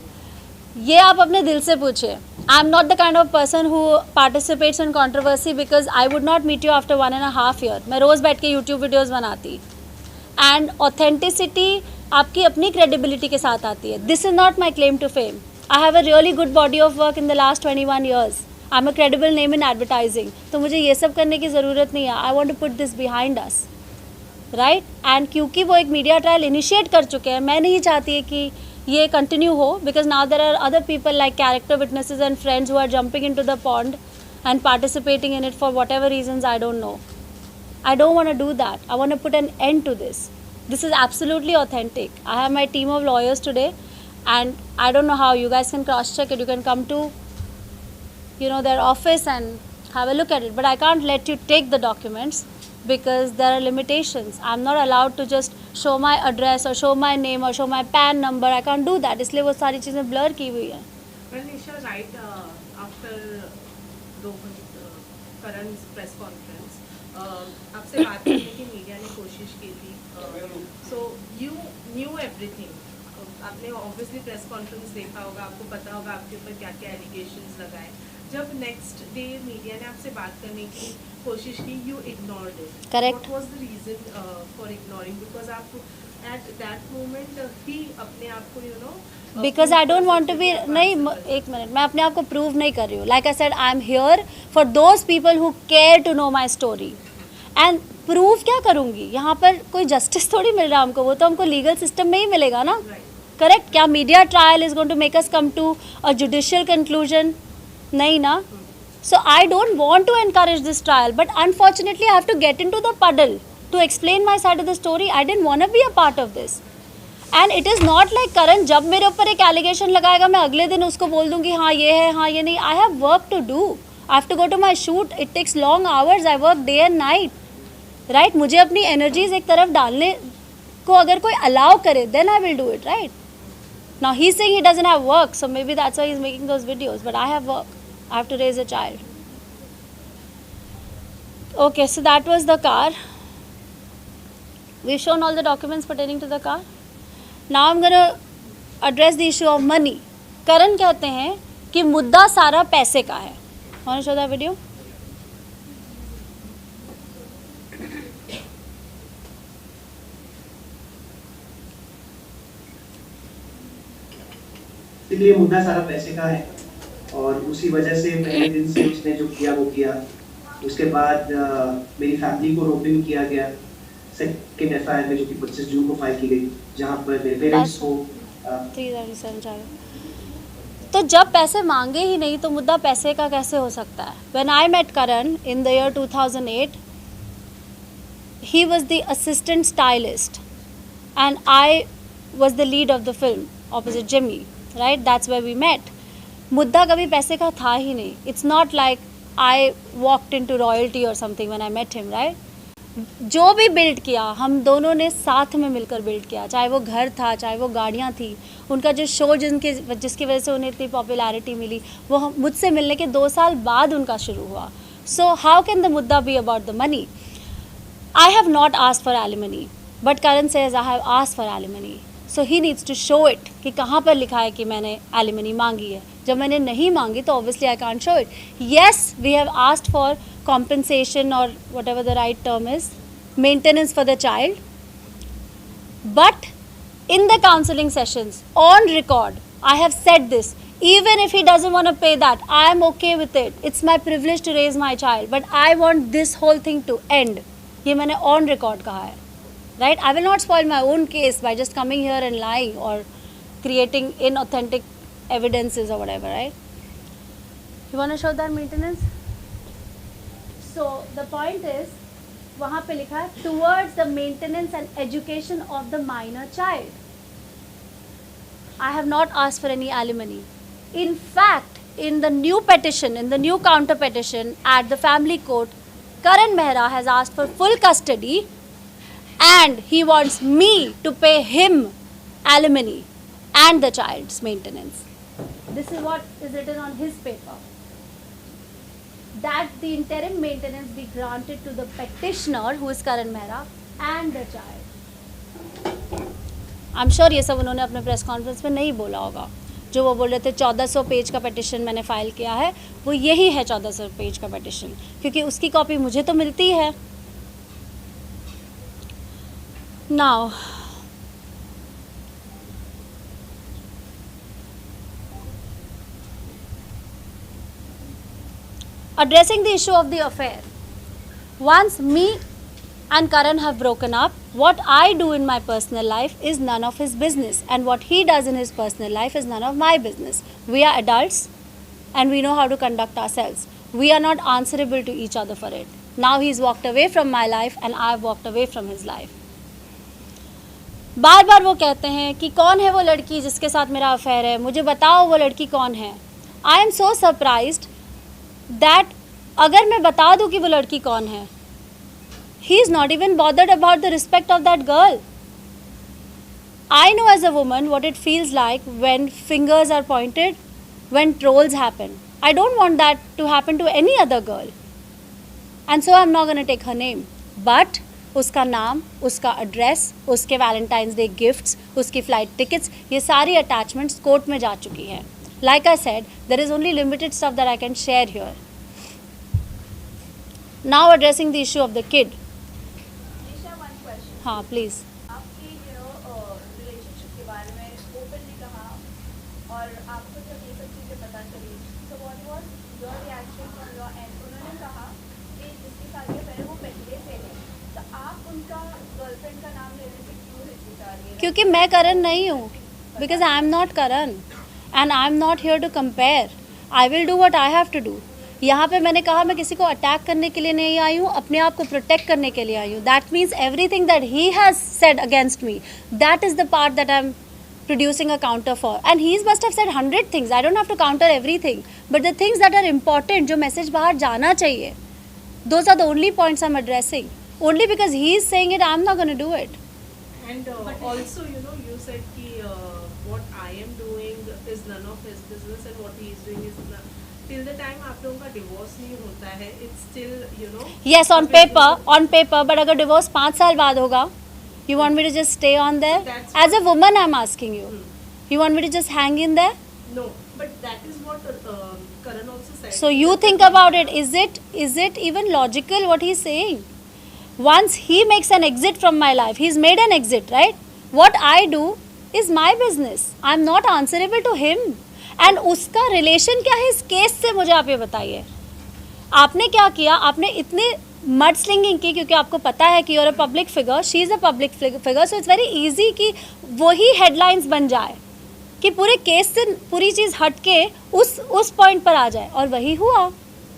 [SPEAKER 1] ये आप अपने दिल से पूछिए. I am not the kind of person who participates in controversy because I would not meet you after 1.5 years. मैं रोज़ बैठ के YouTube वीडियोज़ बनाती. एंड ऑथेंटिसिटी आपकी अपनी क्रेडिबिलिटी के साथ आती है. This is not my claim to fame. I have a really good body of work in the last 21 years. I am a credible name in advertising. तो मुझे ये सब करने की ज़रूरत नहीं है. I want to put this behind us, right? And क्योंकि वो एक मीडिया ट्रायल इनिशिएट कर चुके हैं, मैं नहीं चाहती है कि ये कंटिन्यू हो, because now there are other people like character witnesses and friends who are jumping in to the pond and participating in it for whatever reasons I don't know. I don't want to do that. I want to put an end to this. This is absolutely authentic. I have my team of lawyers today, and I don't know how you guys can cross-check it. You can come to, their office and have a look at it. But I can't let you take the documents because there are limitations. I'm not allowed to just show my address or show my name or show my PAN number. I can't do that. इसलिए वो सारी चीज़ें blur की हुई हैं.
[SPEAKER 2] Well, Nisha, right after Karan's press conference, आपसे बात करने की मीडिया ने कोशिश की थी. So you new everything. आपने ऑब्वियसली प्रेस कॉन्फ्रेंस देखा होगा, आपको पता होगा आपके ऊपर क्या क्या एलिगेशंस लगाए. जब नेक्स्ट डे मीडिया ने आपसे बात करने की कोशिश की, you ignored it.
[SPEAKER 1] Correct.
[SPEAKER 2] What was the reason for ignoring? Because आप एट दैट मोमेंट ही अपने आप को
[SPEAKER 1] because I don't want to be. नहीं, एक मिनट, मैं अपने आप को प्रूव नहीं कर रही हूँ. Like I said, I am here for those people who care to know my story. And prove क्या करूँगी? यहाँ पर कोई जस्टिस थोड़ी मिल रहा है हमको, वो तो हमको लीगल सिस्टम में ही मिलेगा ना. करेक्ट? क्या media trial is going to make us come to a judicial conclusion? नहीं ना. So I don't want to encourage this trial, but unfortunately I have to get in to the puddle to explain my side of the story. I didn't want to be a part of this. And it is not like Karan जब मेरे ऊपर एक allegation लगाएगा मैं अगले दिन उसको बोल दूंगी हाँ ये है, हाँ ये नहीं. I have work to do. I have to go to my shoot. It takes long hours. I work day and night, right? मुझे अपनी एनर्जीज एक तरफ डालने को अगर कोई अलाउ करे, then I will do it, right? Now he saying he doesn't have work, so maybe that's why he is making those videos, but I have work. I have to raise a child. Okay, so that was the car. We've shown all the documents pertaining to the car. Now I'm going to address the issue of money. करण कहते हैं कि मुद्दा सारा पैसे का है. Want to show that video?
[SPEAKER 3] इसलिए मुद्दा सारा पैसे का है और उसी वजह से पहले दिन से उसने जो किया वो किया. उसके बाद मेरी फैमिली को रोपिंग किया गया सेकेंड एफआईआर में, जो कि 25 जून को फाइल की गई, जहां पर मेरे पेरेंट्स को
[SPEAKER 1] 337. तो जब पैसे मांगे ही नहीं तो मुद्दा पैसे का कैसे हो सकता है? When I met Karan in the year 2008, he was the assistant stylist and I was the lead of the film opposite Jimmy, right? That's where we met. मुद्दा कभी पैसे का था ही नहीं. It's not like I walked into royalty or something when I met him, right? जो भी build किया हम दोनों ने साथ में मिलकर बिल्ड किया, चाहे वो घर था, चाहे वो गाड़ियाँ थी. उनका जो शो जिसकी वजह से उन्हें इतनी पॉपुलैरिटी मिली, वो मुझसे मिलने के 2 साल बाद उनका शुरू हुआ. सो हाउ कैन द मुद्दा be about the money? I have not asked for alimony, but Karan says I have asked for alimony. So he needs to show it कि कहाँ पर लिखा है कि मैंने एलिमनी मांगी है. जब मैंने नहीं मांगी तो obviously I can't show it. Yes, we have asked for compensation or whatever the right term is, maintenance for the child, but in the counseling sessions on record I have said this, even if he doesn't want to pay that, I am okay with it. It's my privilege to raise my child, but I want this whole thing to end. ये मैंने on record कहा है, right? I will not spoil my own case by just coming here and lying or creating inauthentic evidences or whatever, right? You want to show that maintenance? So the point is, वहाँ पे लिखा है towards the maintenance and education of the minor child. I have not asked for any alimony. In fact, in the new petition, in the new counter petition at the family court, Karan Mehra has asked for full custody and he wants me to pay him alimony and the child's maintenance. This is what is written on his paper. That the interim maintenance be granted to the petitioner, who is Karan Mehra, and the child. I'm sure ये सब उन्होंने अपने press conference में नहीं बोला होगा. जो वो बोल रहे थे 1400 पेज का पिटिशन मैंने फाइल किया है, वो यही है 1400 पेज का पिटिशन, क्योंकि उसकी कॉपी मुझे तो मिलती है. Now, addressing the issue of the affair. Once me and Karan have broken up, what I do in my personal life is none of his business, and what he does in his personal life is none of my business. We are adults and we know how to conduct ourselves. We are not answerable to each other for it. Now he's walked away from my life and I've walked away from his life. बार बार वो कहते हैं कि कौन है वो लड़की जिसके साथ मेरा अफेयर है, मुझे बताओ वो लड़की कौन है. I am so surprised that अगर मैं बता दूं कि वो लड़की कौन है, he is not even bothered about the respect of that girl. I know as a woman what it feels like when fingers are pointed, when trolls happen. I don't want that to happen to any other girl. And so I'm not going to take her name. But उसका नाम, उसका address, उसके Valentine's day gifts, उसकी flight tickets, ये सारी attachments court में जा चुकी हैं. Like I said, there is only limited stuff that I can share here. Now addressing the issue of the kid.
[SPEAKER 5] Nisha, one question.
[SPEAKER 1] हाँ, please.
[SPEAKER 5] आपकी relationship के बारे में ओपनली कहा और आपको जब ये सब चीज़ें पता चली, so what was your reaction from your end? उन्होंने कहा कि जिसकी शादी पहले वो पहले से है, तो आप उनका गर्लफ्रेंड का नाम लेने से क्यों हिचकिचा रही है?
[SPEAKER 1] क्योंकि मैं करण नहीं हूँ. Because I am not Karan and I am not here to compare. I will do what I have to do. यहाँ पे मैंने कहा मैं किसी को अटैक करने के लिए नहीं आई हूँ, अपने आप को प्रोटेक्ट करने के लिए आई हूँ. That means everything that he has said against me, that is the part that I M producing a counter for, and he must have said 100 things. I don't have to counter everything, but the things that are important, जो message बाहर जाना चाहिए, those are the only points I'm addressing. Only because he is saying it, I'm not going to do it.
[SPEAKER 2] And also, you said कि what I am doing is none of his business and what he is doing is none. Till the time आप लोगों का divorce नहीं होता है, it's still,
[SPEAKER 1] Yes, on paper, but अगर divorce 5 साल बाद होगा, you want me to just stay on there?
[SPEAKER 2] That's
[SPEAKER 1] As a woman, I'm asking you. You want me to just hang in there?
[SPEAKER 2] No, but that is what Karan also said.
[SPEAKER 1] So you think about it. Is it even logical what he's saying? Once he makes an exit from my life, he's made an exit, right? What I do is my business. I'm not answerable to him. And उसका relation क्या है इस case से, मुझे आप ये बताइए. आपने क्या किया? आपने इतने मड स्लिंगिंग की क्योंकि आपको पता है कि you're a public figure, she is a public figure, so it's very easy कि वही headlines बन जाए, कि पूरे केस से पूरी चीज़ हट के उस पॉइंट पर आ जाए, और वही हुआ.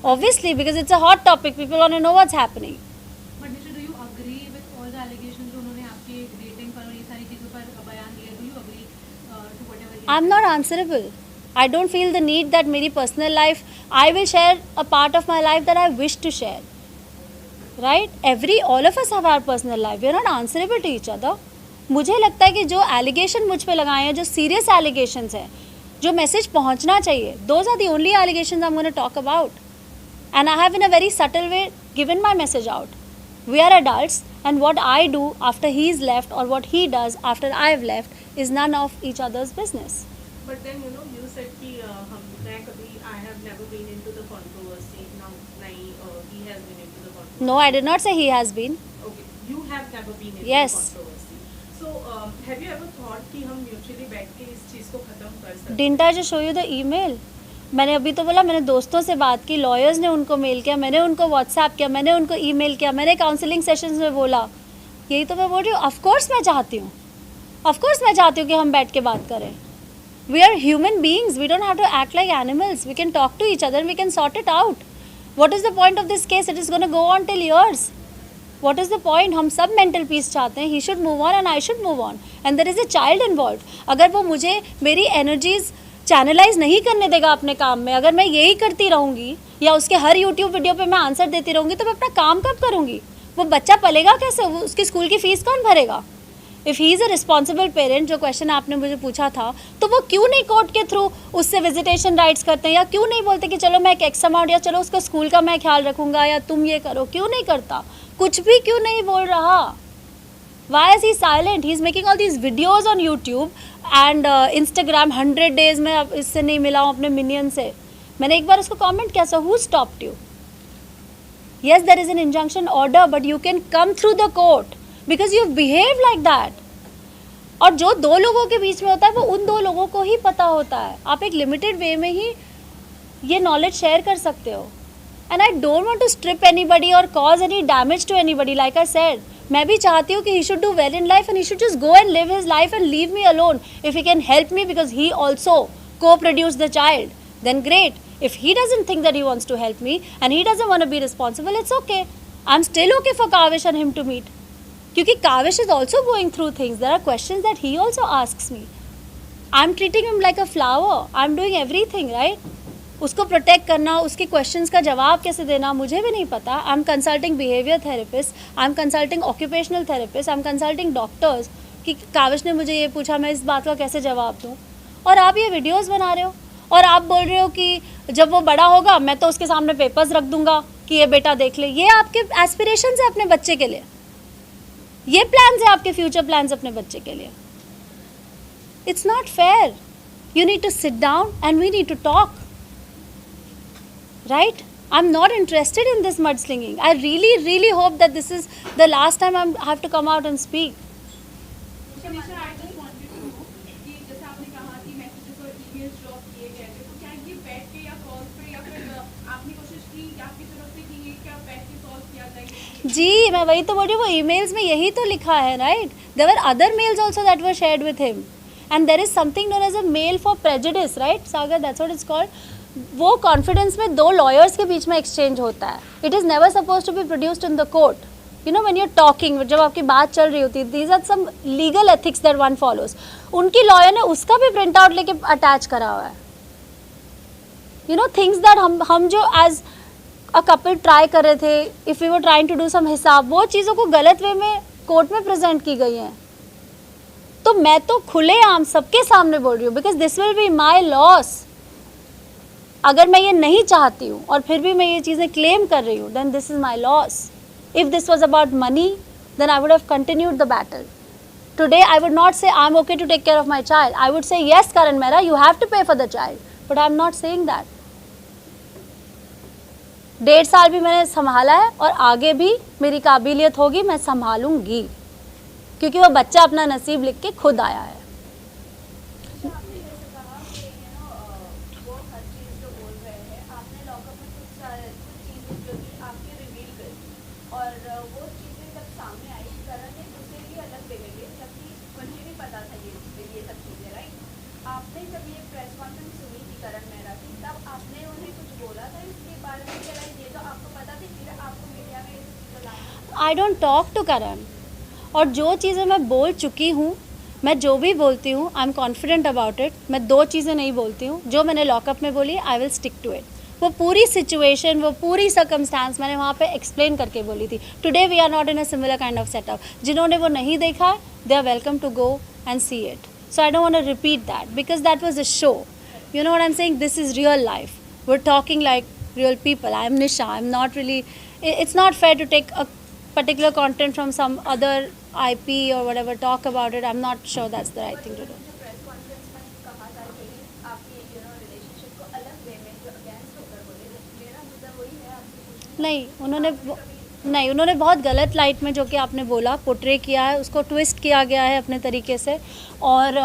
[SPEAKER 1] Obviously, because it's a hot topic, people want to know what's happening.
[SPEAKER 8] But Nisha, do you agree with all the allegations जो उन्होंने आपके dating पर और ये सारी चीज़ों पर बयान दिए? Do you agree to whatever he
[SPEAKER 1] I'm not answerable. I don't feel the need that मेरी personal life, I will share a part of my life that I wish to share. Right? All of us have our personal life. We are not answerable to each other. मुझे लगता है कि जो allegation मुझ पे लगाए हैं, जो serious allegations हैं, जो message पहुंचना चाहिए, those are the only allegations I'm going to talk about. And I have in a very subtle way given my message out. We are adults And what I do after he's left or what he does after I've left is none of each other's business.
[SPEAKER 2] But then you said कि मैं कभी I have never been into the controversy. Now नहीं he has been into the controversy.
[SPEAKER 1] No, I did not say he has been.
[SPEAKER 2] Okay, you have never been into
[SPEAKER 1] Yes.
[SPEAKER 2] the controversy. So have you ever thought कि हम mutually बैठ के इस चीज़ को खत्म कर सकते हैं?
[SPEAKER 1] Didn't I just show you the email? मैंने अभी तो बोला, मैंने दोस्तों से बात की, लॉयर्स ने उनको मेल किया, मैंने उनको व्हाट्सएप किया, मैंने उनको ईमेल किया, मैंने काउंसलिंग सेशंस में बोला. यही तो मैं बोल रही हूँ. ऑफ कोर्स मैं चाहती हूँ कि हम बैठ के बात करें. We are human beings. We don't have to act like animals. We can talk to each other and we can sort it out. What is the point of this case? It is going to go on till years. What is the point? हम सब mental peace चाहते हैं. He should move on and I should move on. And there is a child involved. अगर वो मुझे मेरी energies channelise नहीं करने देगा अपने काम में, अगर मैं यही करती रहूँगी या उसके हर यूट्यूब वीडियो पे मैं आंसर देती रहूँगी, तो मैं अपना काम कब करूँगी? वो बच्चा पलेगा कैसे? वो उसकी स्कूल की फ़ीस कौन भरेगा? If he is a responsible parent, जो क्वेश्चन आपने मुझे पूछा था, तो वो क्यों नहीं कोर्ट के थ्रू उससे विजिटेशन राइट्स करते हैं, या क्यों नहीं बोलते कि चलो मैं एक एक्स अमाउंट, या चलो उसका स्कूल का मैं ख्याल रखूँगा, या तुम ये करो? क्यों नहीं करता? कुछ भी क्यों नहीं बोल रहा? Why is he silent? He is making all these videos on YouTube and Instagram. 100 days में अब इससे नहीं मिला हूँ अपने मिनियन से. मैंने एक बार उसको कमेंट किया, so who stopped you? Yes, there is an injunction order, but you can come through the court because you behave like that. और जो दो लोगों के बीच में होता है वो उन दो लोगों को ही पता होता है. आप एक लिमिटेड वे में ही ये नॉलेज शेयर कर सकते हो. And I don't want to strip anybody or cause any damage to anybody. Like I said, मैं भी चाहती हूँ कि he should do well in life and he should just go and live his life and leave me alone. If he can help me because he also co-produced the child, then great. If he doesn't think that he wants to help me and he doesn't want to be responsible, it's okay. I'm still okay for Kavish and him to meet. Because Kavish is also going through things. There are questions that he also asks me. I'm treating him like a flower. I'm doing everything, right? उसको protect करना, उसके questions का जवाब कैसे देना, मुझे भी नहीं पता. I am consulting behaviour therapist, I am consulting occupational therapist, I am consulting doctors कि काविश ने मुझे ये पूछा, मैं इस बात का कैसे जवाब दूँ. और आप ये वीडियोस बना रहे हो और आप बोल रहे हो कि जब वो बड़ा होगा मैं तो उसके सामने पेपर्स रख दूंगा कि ये बेटा देख ले. ये आपके एस्पिरेशंस है अपने बच्चे के लिए, ये प्लान्स है आपके फ्यूचर प्लान्स अपने बच्चे के लिए. It's not fair. You need to sit down and we need to talk. Right? I'm not interested in this mudslinging. I really hope that this is the last time I have to come out and speak.
[SPEAKER 6] Tanisha, I just wanted to know कि जैसे आपने कहा कि messages और emails drop किए गए थे, तो क्या ये बैठ के या calls पे या फिर आपने कोशिश की या आपकी तरफ से कि ये क्या बैठ के solve किया जाए?
[SPEAKER 1] जी, मैं वही तो बोल रही हूँ, वो emails में यही तो लिखा है, right? There were other mails also that were shared with him, and there is something known as a mail for prejudice, right? Sagar, that's what it's called. वो कॉन्फिडेंस में दो लॉयर्स के बीच में एक्सचेंज होता है. It is never suppose to be produced in the court. You know, when you are talking, जब आपकी बात चल रही होती है, these are some legal ethics that one follows. उनकी लॉयर ने उसका भी प्रिंट आउट लेके अटैच करा हुआ है. यू नो, थिंग्स दैट हम जो एज अ कपल ट्राई कर रहे थे, if we were trying to do some हिसाब, वो चीज़ों को गलत वे में कोर्ट में प्रेजेंट की गई हैं. तो मैं तो खुलेआम सबके सामने बोल रही हूँ, because this will be my loss. अगर मैं ये नहीं चाहती हूँ और फिर भी मैं ये चीज़ें क्लेम कर रही हूँ, then this is my loss. If this was about money, then I would have continued the battle. Today I would not say I'm okay to take care of my child. I would say yes, Karan Mehra, you have to pay for the child. But I'm not saying that. 1.5 साल भी मैंने संभाला है और आगे भी मेरी काबिलियत होगी, मैं संभालूंगी, क्योंकि वो बच्चा अपना नसीब लिख के खुद आया है.
[SPEAKER 5] आपने जैसे कहा कि वो हर चीज़ जो बोल रहे हैं, आपने लॉकअप में कुछ चीज़ें जो कि आपके रिवील करी और वो चीज़ें जब सामने आई, करण ने उससे भी अलग बिहेवियर, जबकि मुझे भी पता था ये सब चीज़ें, राइट? आपने जब ये प्रेस कॉन्फ्रेंस सुनी थी करण मेहरा की, तब आपने उन्हें कुछ बोला था इसके बारे में कि ये तो आपको पता थी, फिर आपको मीडिया में ये सब चीज़ें लाना?
[SPEAKER 1] आई डोंट टॉक टू करण. और जो चीज़ें मैं बोल चुकी हूँ, मैं जो भी बोलती हूँ, I am confident about it. मैं 2 चीज़ें नहीं बोलती हूँ. जो मैंने लॉकअप में बोली, I will stick to it. वो पूरी सिचुएशन, वो पूरी सर्कमस्टांस मैंने वहाँ पे एक्सप्लेन करके बोली थी. Today we are not in a similar kind of setup. जिन्होंने वो नहीं देखा, they are welcome to go and see it. So I don't want to repeat that because that was a show. You know what I am saying? This is real life. We are talking like real people. I am Nisha. I'm not really, it's not fair to take a particular content from some other IP or whatever talk about it, I'm not sure that's the right thing to do.
[SPEAKER 5] जो press conference में कहा था कि आपके relationship को अलग वे में जो अगेंस्ट होकर बोले, मेरा मुद्दा वही है आपसे पूछना।
[SPEAKER 1] नहीं उन्होंने बहुत गलत लाइट में जो कि आपने बोला पोर्ट्रे किया है, उसको ट्विस्ट किया गया है अपने तरीके से, और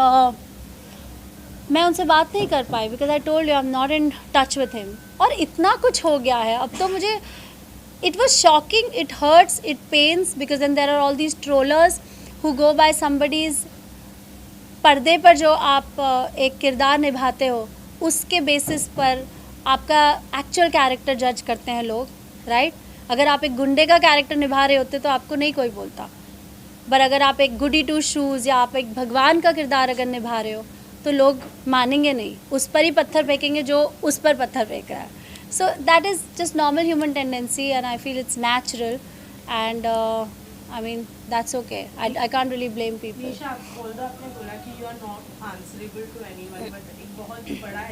[SPEAKER 1] मैं उनसे बात नहीं कर पाई because I told you I am not in touch with him. और इतना कुछ हो गया है अब तो मुझे, it was shocking, it hurts, it pains because then there are all these trollers who go by somebody's पर्दे पर जो आप एक किरदार निभाते हो उसके बेसिस पर आपका एक्चुअल कैरेक्टर जज करते हैं लोग, राइट? अगर आप एक गुंडे का कैरेक्टर निभा रहे होते तो आपको नहीं कोई बोलता, पर अगर आप एक गुडी टू शूज़ या आप एक भगवान का किरदार अगर निभा रहे हो तो लोग मानेंगे नहीं, उस पर ही पत्थर फेंकेंगे जो उस पर पत्थर फेंक रहा है। So that is just normal human tendency and I feel it's natural and I mean that's okay, I can't really blame people.
[SPEAKER 2] Nisha, although आपने बोला कि you are not answerable to anyone, but एक बहुत बड़ा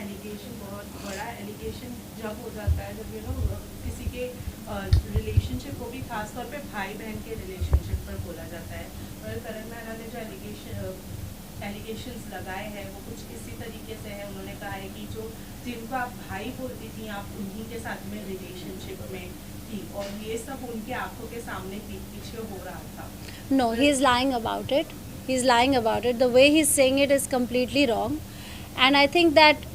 [SPEAKER 2] एलिगेशन जब हो जाता है जब किसी के रिलेशनशिप को भी खासतौर पे भाई बहन के रिलेशनशिप पर बोला जाता है। और करण मेहरा ने जो एलिगेशंस लगाए हैं वो कुछ इसी तरीके से है। उन्होंने कहा है कि जो जिनको आप भाई बोलती थी आप उन्हीं के साथ में रिलेशनशिप में थी, और ये सब उनके आंखों के सामने पीछे हो रहा था।
[SPEAKER 1] No, he is lying about it. He is lying about it. The way he is saying it is completely wrong. And I think that,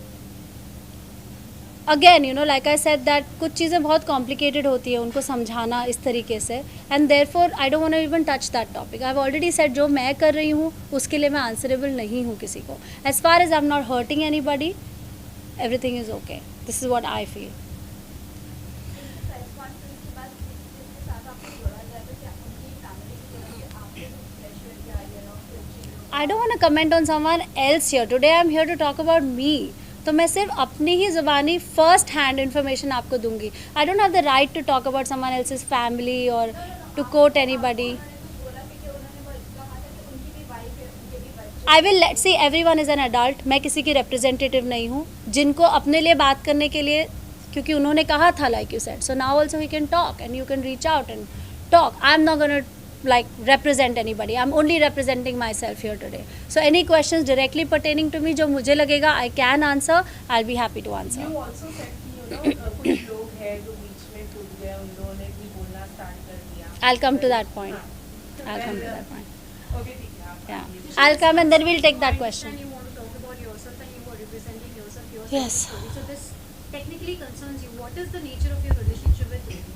[SPEAKER 1] again, like I said, that कुछ चीज़ें बहुत complicated होती है उनको समझाना इस तरीके से, and therefore I don't want to even touch that topic. I've already said जो मैं कर रही हूँ उसके लिए मैं answerable नहीं हूँ किसी को. As far as I'm not hurting anybody, everything is okay. This is what I feel.
[SPEAKER 5] Press conference के बाद जिसके साथ आपको जोड़ा गया था क्या उनकी फैमिली की तरफ से आपको प्रेशर या
[SPEAKER 1] I don't want to comment on someone else here. Today I'm here to talk about me. तो मैं सिर्फ अपनी ही ज़ुबानी फर्स्ट हैंड इन्फॉर्मेशन आपको दूंगी. I don't have the right to talk about someone else's family और to quote anybody. I will let see, everyone is an adult. मैं किसी की रिप्रेजेंटेटिव नहीं हूँ जिनको अपने लिए बात करने के लिए, क्योंकि उन्होंने कहा था like you said, so now also we can talk and you can reach out and talk. I am not gonna like represent anybody. I'm only representing myself here today. So any questions directly pertaining to me जो मुझे लगेगा I can answer, I'll be happy to answer.
[SPEAKER 2] You also said कि कुछ लोग हैं जो बीच में टूट गए, उन लोगों ने भी बोलना स्टार्ट कर दिया.
[SPEAKER 1] I'll come to that point. I'll come to that point.
[SPEAKER 2] Okay, ठीक है.
[SPEAKER 1] Yeah. I'll come and then we'll take that question.
[SPEAKER 7] And you want to talk about yourself and you were representing yourself.
[SPEAKER 1] Yes.
[SPEAKER 7] So this technically concerns you. What is the nature of your relationship with him?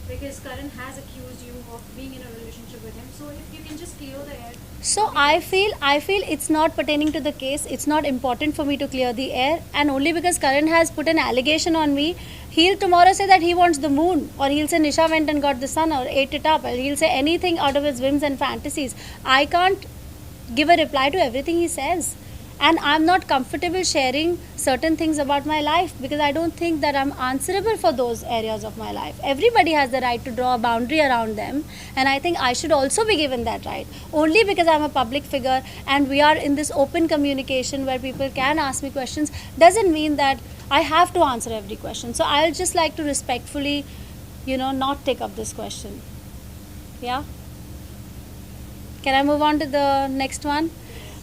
[SPEAKER 7] Because Karan has accused you of being in a relationship with him. So if you can just clear the air.
[SPEAKER 1] So I feel it's not pertaining to the case. It's not important for me to clear the air, and only because Karan has put an allegation on me, he'll tomorrow say that he wants the moon, or he'll say Nisha went and got the sun or ate it up, or he'll say anything out of his whims and fantasies. I can't give a reply to everything he says. And I'm not comfortable sharing certain things about my life because I don't think that I'm answerable for those areas of my life. Everybody has the right to draw a boundary around them, and I think I should also be given that right. Only because I'm a public figure and we are in this open communication where people can ask me questions doesn't mean that I have to answer every question. So I'll just like to respectfully, not take up this question. Yeah? Can I move on to the next one?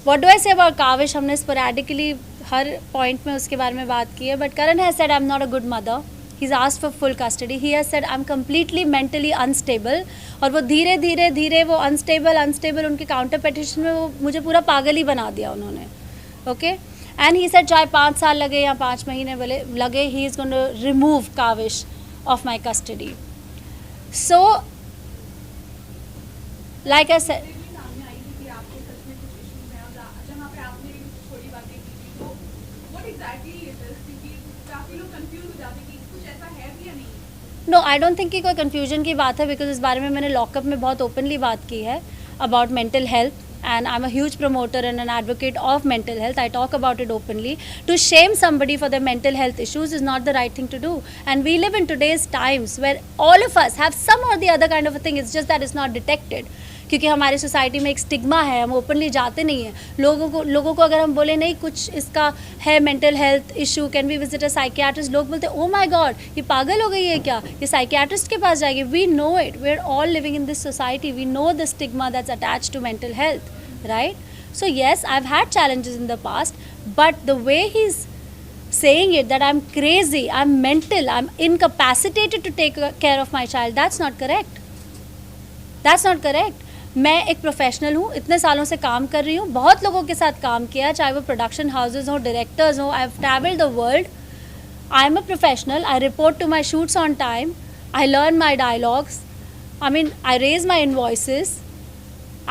[SPEAKER 1] What do I say about Kavish? हमने sporadically हर point में उसके बारे में बात की है. But Karan has said I'm not a good mother. He's asked for full custody. He has said I'm completely mentally unstable. और वो धीरे धीरे वो unstable उनके counter petition में वो मुझे पूरा पागल ही बना दिया उन्होंने. Okay? And he said चाहे 5 साल लगे या 5 महीने लगे, he is going to remove Kavish of my custody. So, like I said,
[SPEAKER 6] सामने आई थी कि आपके सच में कुछ इश्यूज हैं और जहाँ पे आपने भी कुछ थोड़ी बातें की थी, तो व्हाट एग्जैक्टली इट इज, क्योंकि काफी लोग कंफ्यूज हो जाते हैं कि कुछ ऐसा है भी या नहीं.
[SPEAKER 1] नो, आई डोंट थिंक कि कोई कन्फ्यूजन की बात है बिकॉज इस बारे में मैंने लॉकअप में बहुत ओपनली बात की है about mental health. And I'm a huge promoter and an advocate of mental health. I talk about it openly. To shame somebody for their mental health issues is not the right thing to do. And we live in today's times where all of us have some or the other kind of a thing. It's just that it's not detected. क्योंकि हमारे society में एक stigma है, हम openly जाते नहीं हैं। लोगों को अगर हम बोले नहीं कुछ इसका है mental health issue, can we visit a psychiatrist, लोग बोलते ओ माय गॉड ये पागल हो गई है क्या, ये साइकियाट्रिस्ट के पास जाएगी। We know it, we are all living in this society, we know the stigma that's attached to mental health, right? So yes, I've had challenges in the past, but the way he's saying it that I'm crazy, I'm mental, I'm incapacitated to take care of my child, that's not correct. That's not correct. मैं एक professional हूँ, इतने सालों से काम कर रही हूँ, बहुत लोगों के साथ काम किया, चाहे वो प्रोडक्शन हाउसेज हो, डायरेक्टर्स हो, I have travelled the world, I am a professional, I report to my shoots on time, I learn my dialogues, I raise my invoices,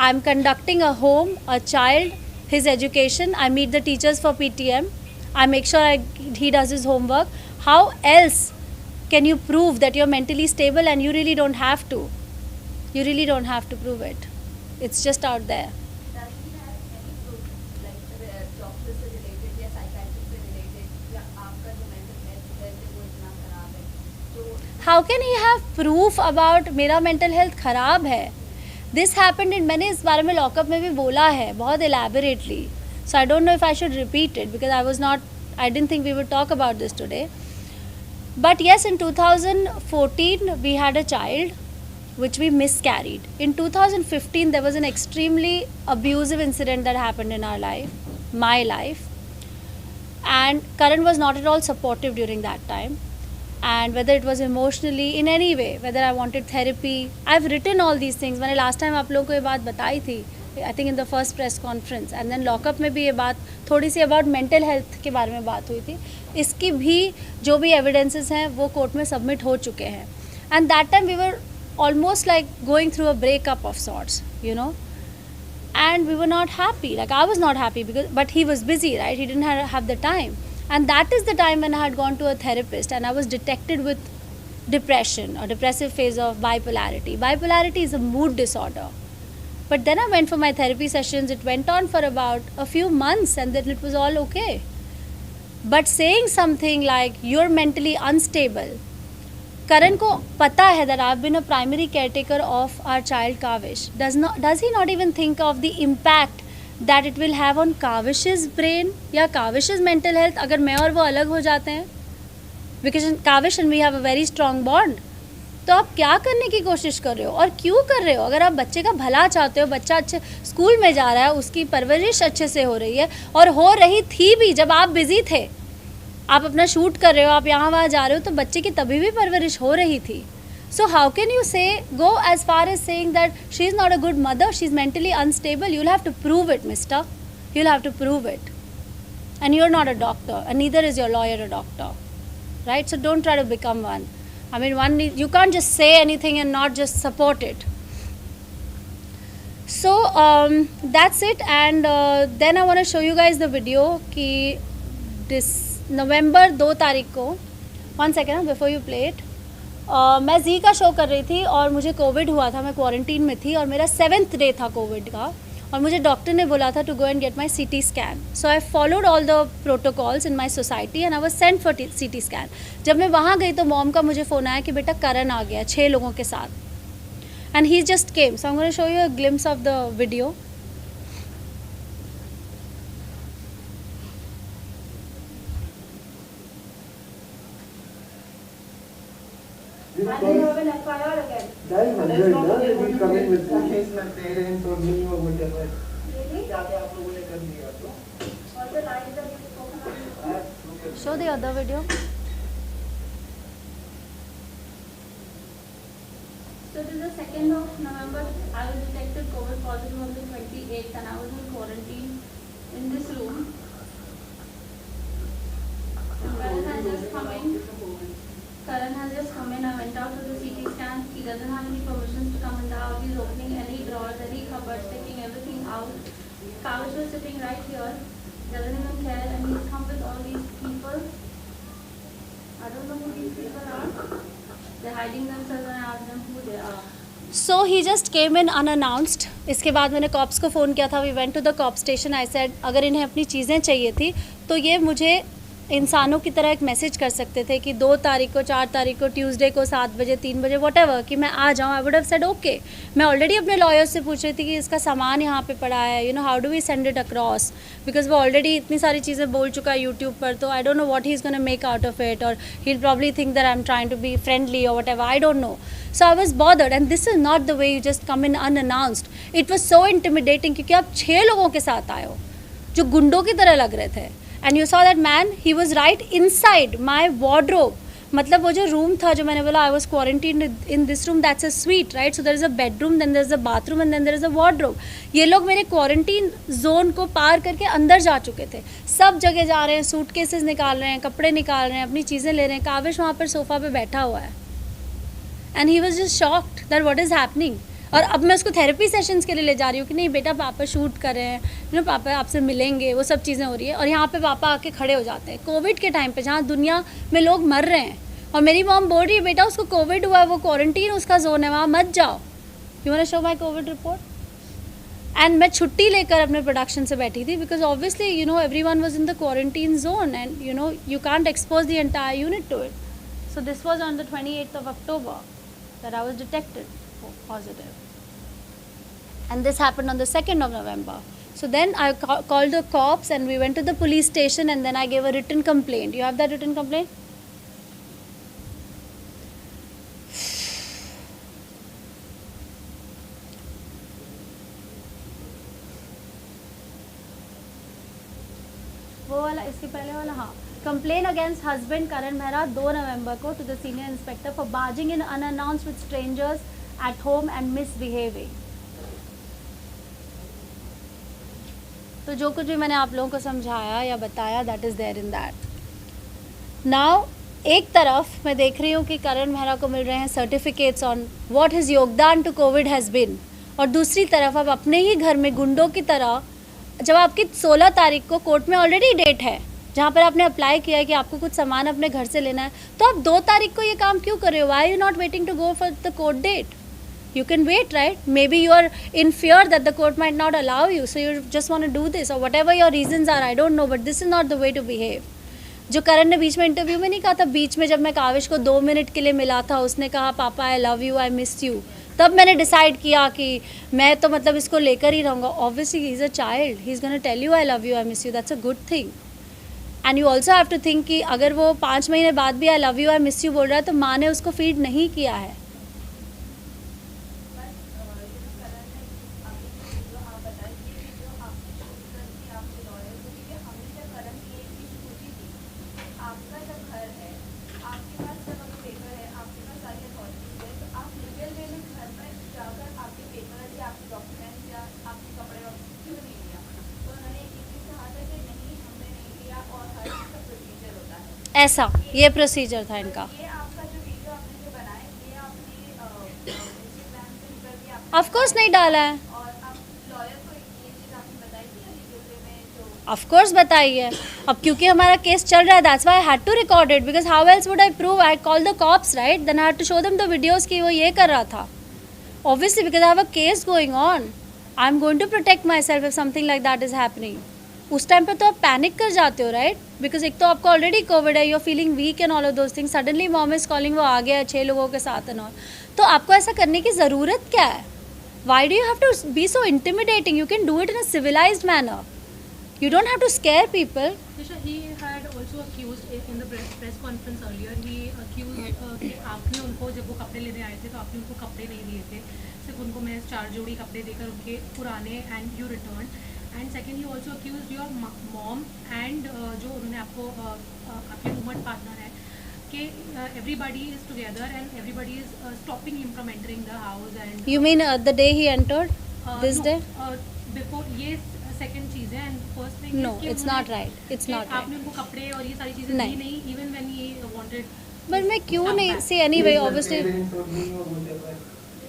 [SPEAKER 1] I'm conducting a home, a child, his education, I meet the teachers for PTM, I make sure he does his homework. How else can you prove that you're mentally stable? And you really don't have to. You really don't have to prove it. It's just out there.
[SPEAKER 5] Does he have any proof, like doctor से related या psychiatrist से related या आपका जो mental health है वो इतना खराब है तो
[SPEAKER 1] How can he have proof about मेरा mental health खराब है? This happened in, मैंने इस बारे में लॉकअप में भी बोला है बहुत elaborately. So I don't know if I should repeat it because I didn't think we would talk about this today. But yes, in 2014 we had a child which we miscarried. In 2015 there was an extremely abusive incident that happened in our life, my life. And Karan was not at all supportive during that time. And whether it was emotionally, in any way, whether I wanted therapy, I've written all these things. मैंने last time आप लोगों को ये बात बताई थी, I think in the first press conference, and then lockup में भी ये बात थोड़ी सी about mental health के बारे में बात हुई थी. इसकी भी जो भी evidences हैं वो कोर्ट में submit हो चुके हैं. And that time we were almost like going through a breakup of sorts, you know. And we were not happy. Like I was not happy but he was busy, right? He didn't have the time. And that is the time when I had gone to a therapist and I was detected with depression or depressive phase of bipolarity. Bipolarity is a mood disorder. But then I went for my therapy sessions. It went on for about a few months and then it was all okay. But saying something like you're mentally unstable, Karan ko pata hai that I've been a primary caretaker of our child Kavish. Does he not even think of the impact that it will have on Kavish's brain या Kavish's mental health अगर मैं और वो अलग हो जाते हैं? Because Kavish and we have a very strong bond. तो आप क्या करने की कोशिश कर रहे हो और क्यों कर रहे हो? अगर आप बच्चे का भला चाहते हो, बच्चा अच्छे स्कूल में जा रहा है, उसकी परवरिश अच्छे से हो रही है और हो रही थी भी जब आप बिजी थे, आप अपना शूट कर रहे हो, आप यहाँ वहाँ जा रहे हो, तो बच्चे की तभी भी परवरिश हो रही थी. So how can you go as far as saying that she is not a good mother, she is mentally unstable? You'll have to prove it, mister. You'll have to prove it. And you're not a doctor, and neither is your lawyer a doctor. Right? So don't try to become one. I mean, you can't just say anything and not just support it. So that's it. And then I want to show you guys the video कि this November 2 तारीख को, 1 second before you play it, मैं जी का show कर रही थी और मुझे कोविड हुआ था, मैं क्वारंटीन में थी और मेरा 7th डे था कोविड का और मुझे डॉक्टर ने बोला था to go and get my CT scan. So I followed all the protocols in my society and I was sent for CT scan. जब मैं वहाँ गई तो मॉम का मुझे फ़ोन आया कि बेटा करण आ गया 6 लोगों के साथ and he just came. So I am going to show you a glimpse of the video.
[SPEAKER 9] That is 100, no? They will come in with case my parents or me or whatever. जाके आप लोगों ने कर दिया तो.
[SPEAKER 1] Show the other video.
[SPEAKER 5] So it is the 2nd of November. I was detected COVID positive on the 28th and I was in quarantine in this room. Karan has just come in. I went out to the CT scan. He doesn't have any permissions to come in the house. He's opening any drawers, any cupboards, taking everything out. Kavish was sitting right here. Doesn't even care and he's come with all these people. I don't know who these people are. They're hiding themselves and I asked them who they are.
[SPEAKER 1] So he just came in unannounced. इसके बाद मैंने cops को phone किया था. We went to the cop station. I said अगर इन्हें अपनी चीज़ें चाहिए थी तो ये मुझे इंसानों की तरह एक मैसेज कर सकते थे कि 2 तारीख को, 4 तारीख को, ट्यूसडे को 7 बजे, 3 बजे, व्हाटएवर, कि मैं आ जाऊँ, I would have said okay. मैं ऑलरेडी अपने लॉयर्स से पूछ रही थी कि इसका सामान यहाँ पे पड़ा है, how do we send it across, because वो ऑलरेडी इतनी सारी चीज़ें बोल चुका है यूट्यूब पर, तो I don't know what he is gonna make out of it, और he will probably think that I am trying to be friendly और whatever, I don't know. So I was bothered, and this is not the way you just come in unannounced. It was so intimidating क्योंकि आप 6 लोगों के साथ आए हो जो गुंडों की तरह लग रहे थे. And you saw that man, he was right inside my wardrobe. मतलब वो जो रूम था, जो मैंने बोला I was quarantined in this room, that's a suite, right? So there is a bedroom, then there is a bathroom, and then there is a wardrobe. ये लोग मेरे क्वारंटीन जोन को पार करके अंदर जा चुके थे, सब जगह जा रहे हैं, सूटकेसेस निकाल रहे हैं, कपड़े निकाल रहे हैं, अपनी चीज़ें ले रहे हैं. काविश वहाँ पर सोफ़ा पे बैठा हुआ है. And he was just shocked that what is happening. और अब मैं उसको थेरेपी सेशंस के लिए ले जा रही हूँ कि नहीं बेटा, पापा शूट कर रहे हैं, पापा आपसे मिलेंगे, वो सब चीज़ें हो रही है. और यहाँ पे पापा आके खड़े हो जाते हैं कोविड के टाइम पे, जहाँ दुनिया में लोग मर रहे हैं, और मेरी मॉम बोल रही है बेटा उसको कोविड हुआ है, वो क्वारंटीन उसका जोन है, वहाँ मत जाओ. You want to show my COVID report. And मैं छुट्टी लेकर अपने प्रोडक्शन से बैठी थी, because obviously everyone was in the quarantine zone, and you can't expose the entire unit to it. So this was on the 28th of October that I was detected positive. And this happened on the 2nd of November. So then I called the cops and we went to the police station, and then I gave a written complaint. You have that written complaint? वो वाला, इसके पहले वाला, हाँ. Complaint against husband Karan Mehra 2 November को to the senior inspector for barging in unannounced with strangers at home and misbehaving. तो जो कुछ भी मैंने आप लोगों को समझाया या बताया, that is there in that. Now एक तरफ मैं देख रही हूँ कि करण मेहरा को मिल रहे हैं सर्टिफिकेट्स ऑन what his योगदान टू कोविड हैज़ बिन, और दूसरी तरफ अब अपने ही घर में गुंडों की तरह, जब आपकी 16 तारीख को कोर्ट में ऑलरेडी डेट है जहाँ पर आपने अप्लाई किया है कि आपको कुछ सामान अपने घर से लेना है, तो आप 2 तारीख को ये काम क्यों कर रहे हो? Why you not waiting to go for the court date? You can wait, right? Maybe you are in fear that the court might not allow you, so you just want to do this, or whatever your reasons are, I don't know, but this is not the way to behave. जो करण ने बीच में interview में नहीं कहा था, बीच में जब मैं काविश को 2 मिनट के लिए मिला था, उसने कहा पापा आई love you, I miss you, तब मैंने डिसाइड किया कि मैं तो मतलब इसको लेकर ही रहूँगा. Obviously he is a child, he is gonna tell you I love you, I miss you, that's a good thing. And you also have to think कि अगर वो 5 महीने बाद भी I love you, I miss you बोल रहा है, तो माँ ने उसको फीड नहीं किया है. ऐसा ये प्रोसीजर था इनका. ऑफ कोर्स नहीं डाला है, ऑफ कोर्स बताई है. अब क्योंकि हमारा केस चल रहा है, that's why I had to record it, because how else would I prove? I call the cops, right? Then I had to show them the videos कि वो ये कर रहा था. Obviously because I have a case going on, I am going to protect myself if something like that is happening. उस time पे तो आप पैनिक कर जाते हो, राइट? बिकॉज एक तो आपको ऑलरेडी कोविड है, you are feeling weak and all of those things. Suddenly mom is calling, वो आ गया 6 लोगों के साथ एंड ऑल. तो आपको ऐसा करने की ज़रूरत क्या है? Why do you have to be so intimidating? You can do it in a civilised manner. You don't have to scare people.
[SPEAKER 8] Disha, he had also accused in the press conference earlier. He accused कि आपने उनको जब वो कपड़े लेने आए थे तो आपने उनको कपड़े नहीं दिए थे, सिर्फ उनको मैं 4 जोड़ी कपड़े देकर उनके पुराने and you returned. And second, he also accused your mom and जो उन्होंने आपको आपके रूममेट पार्टनर है कि everybody is together and everybody is stopping him from entering the house. And
[SPEAKER 1] You mean the day he entered? This
[SPEAKER 8] no,
[SPEAKER 1] day?
[SPEAKER 8] Before ये second चीज़ है and first thing
[SPEAKER 1] No, it's not right. It's not right.
[SPEAKER 8] आपने उनको कपड़े और ये सारी चीज़ें दी नहीं, even when he wanted.
[SPEAKER 1] But मैं क्यों नहीं? See anyway, obviously.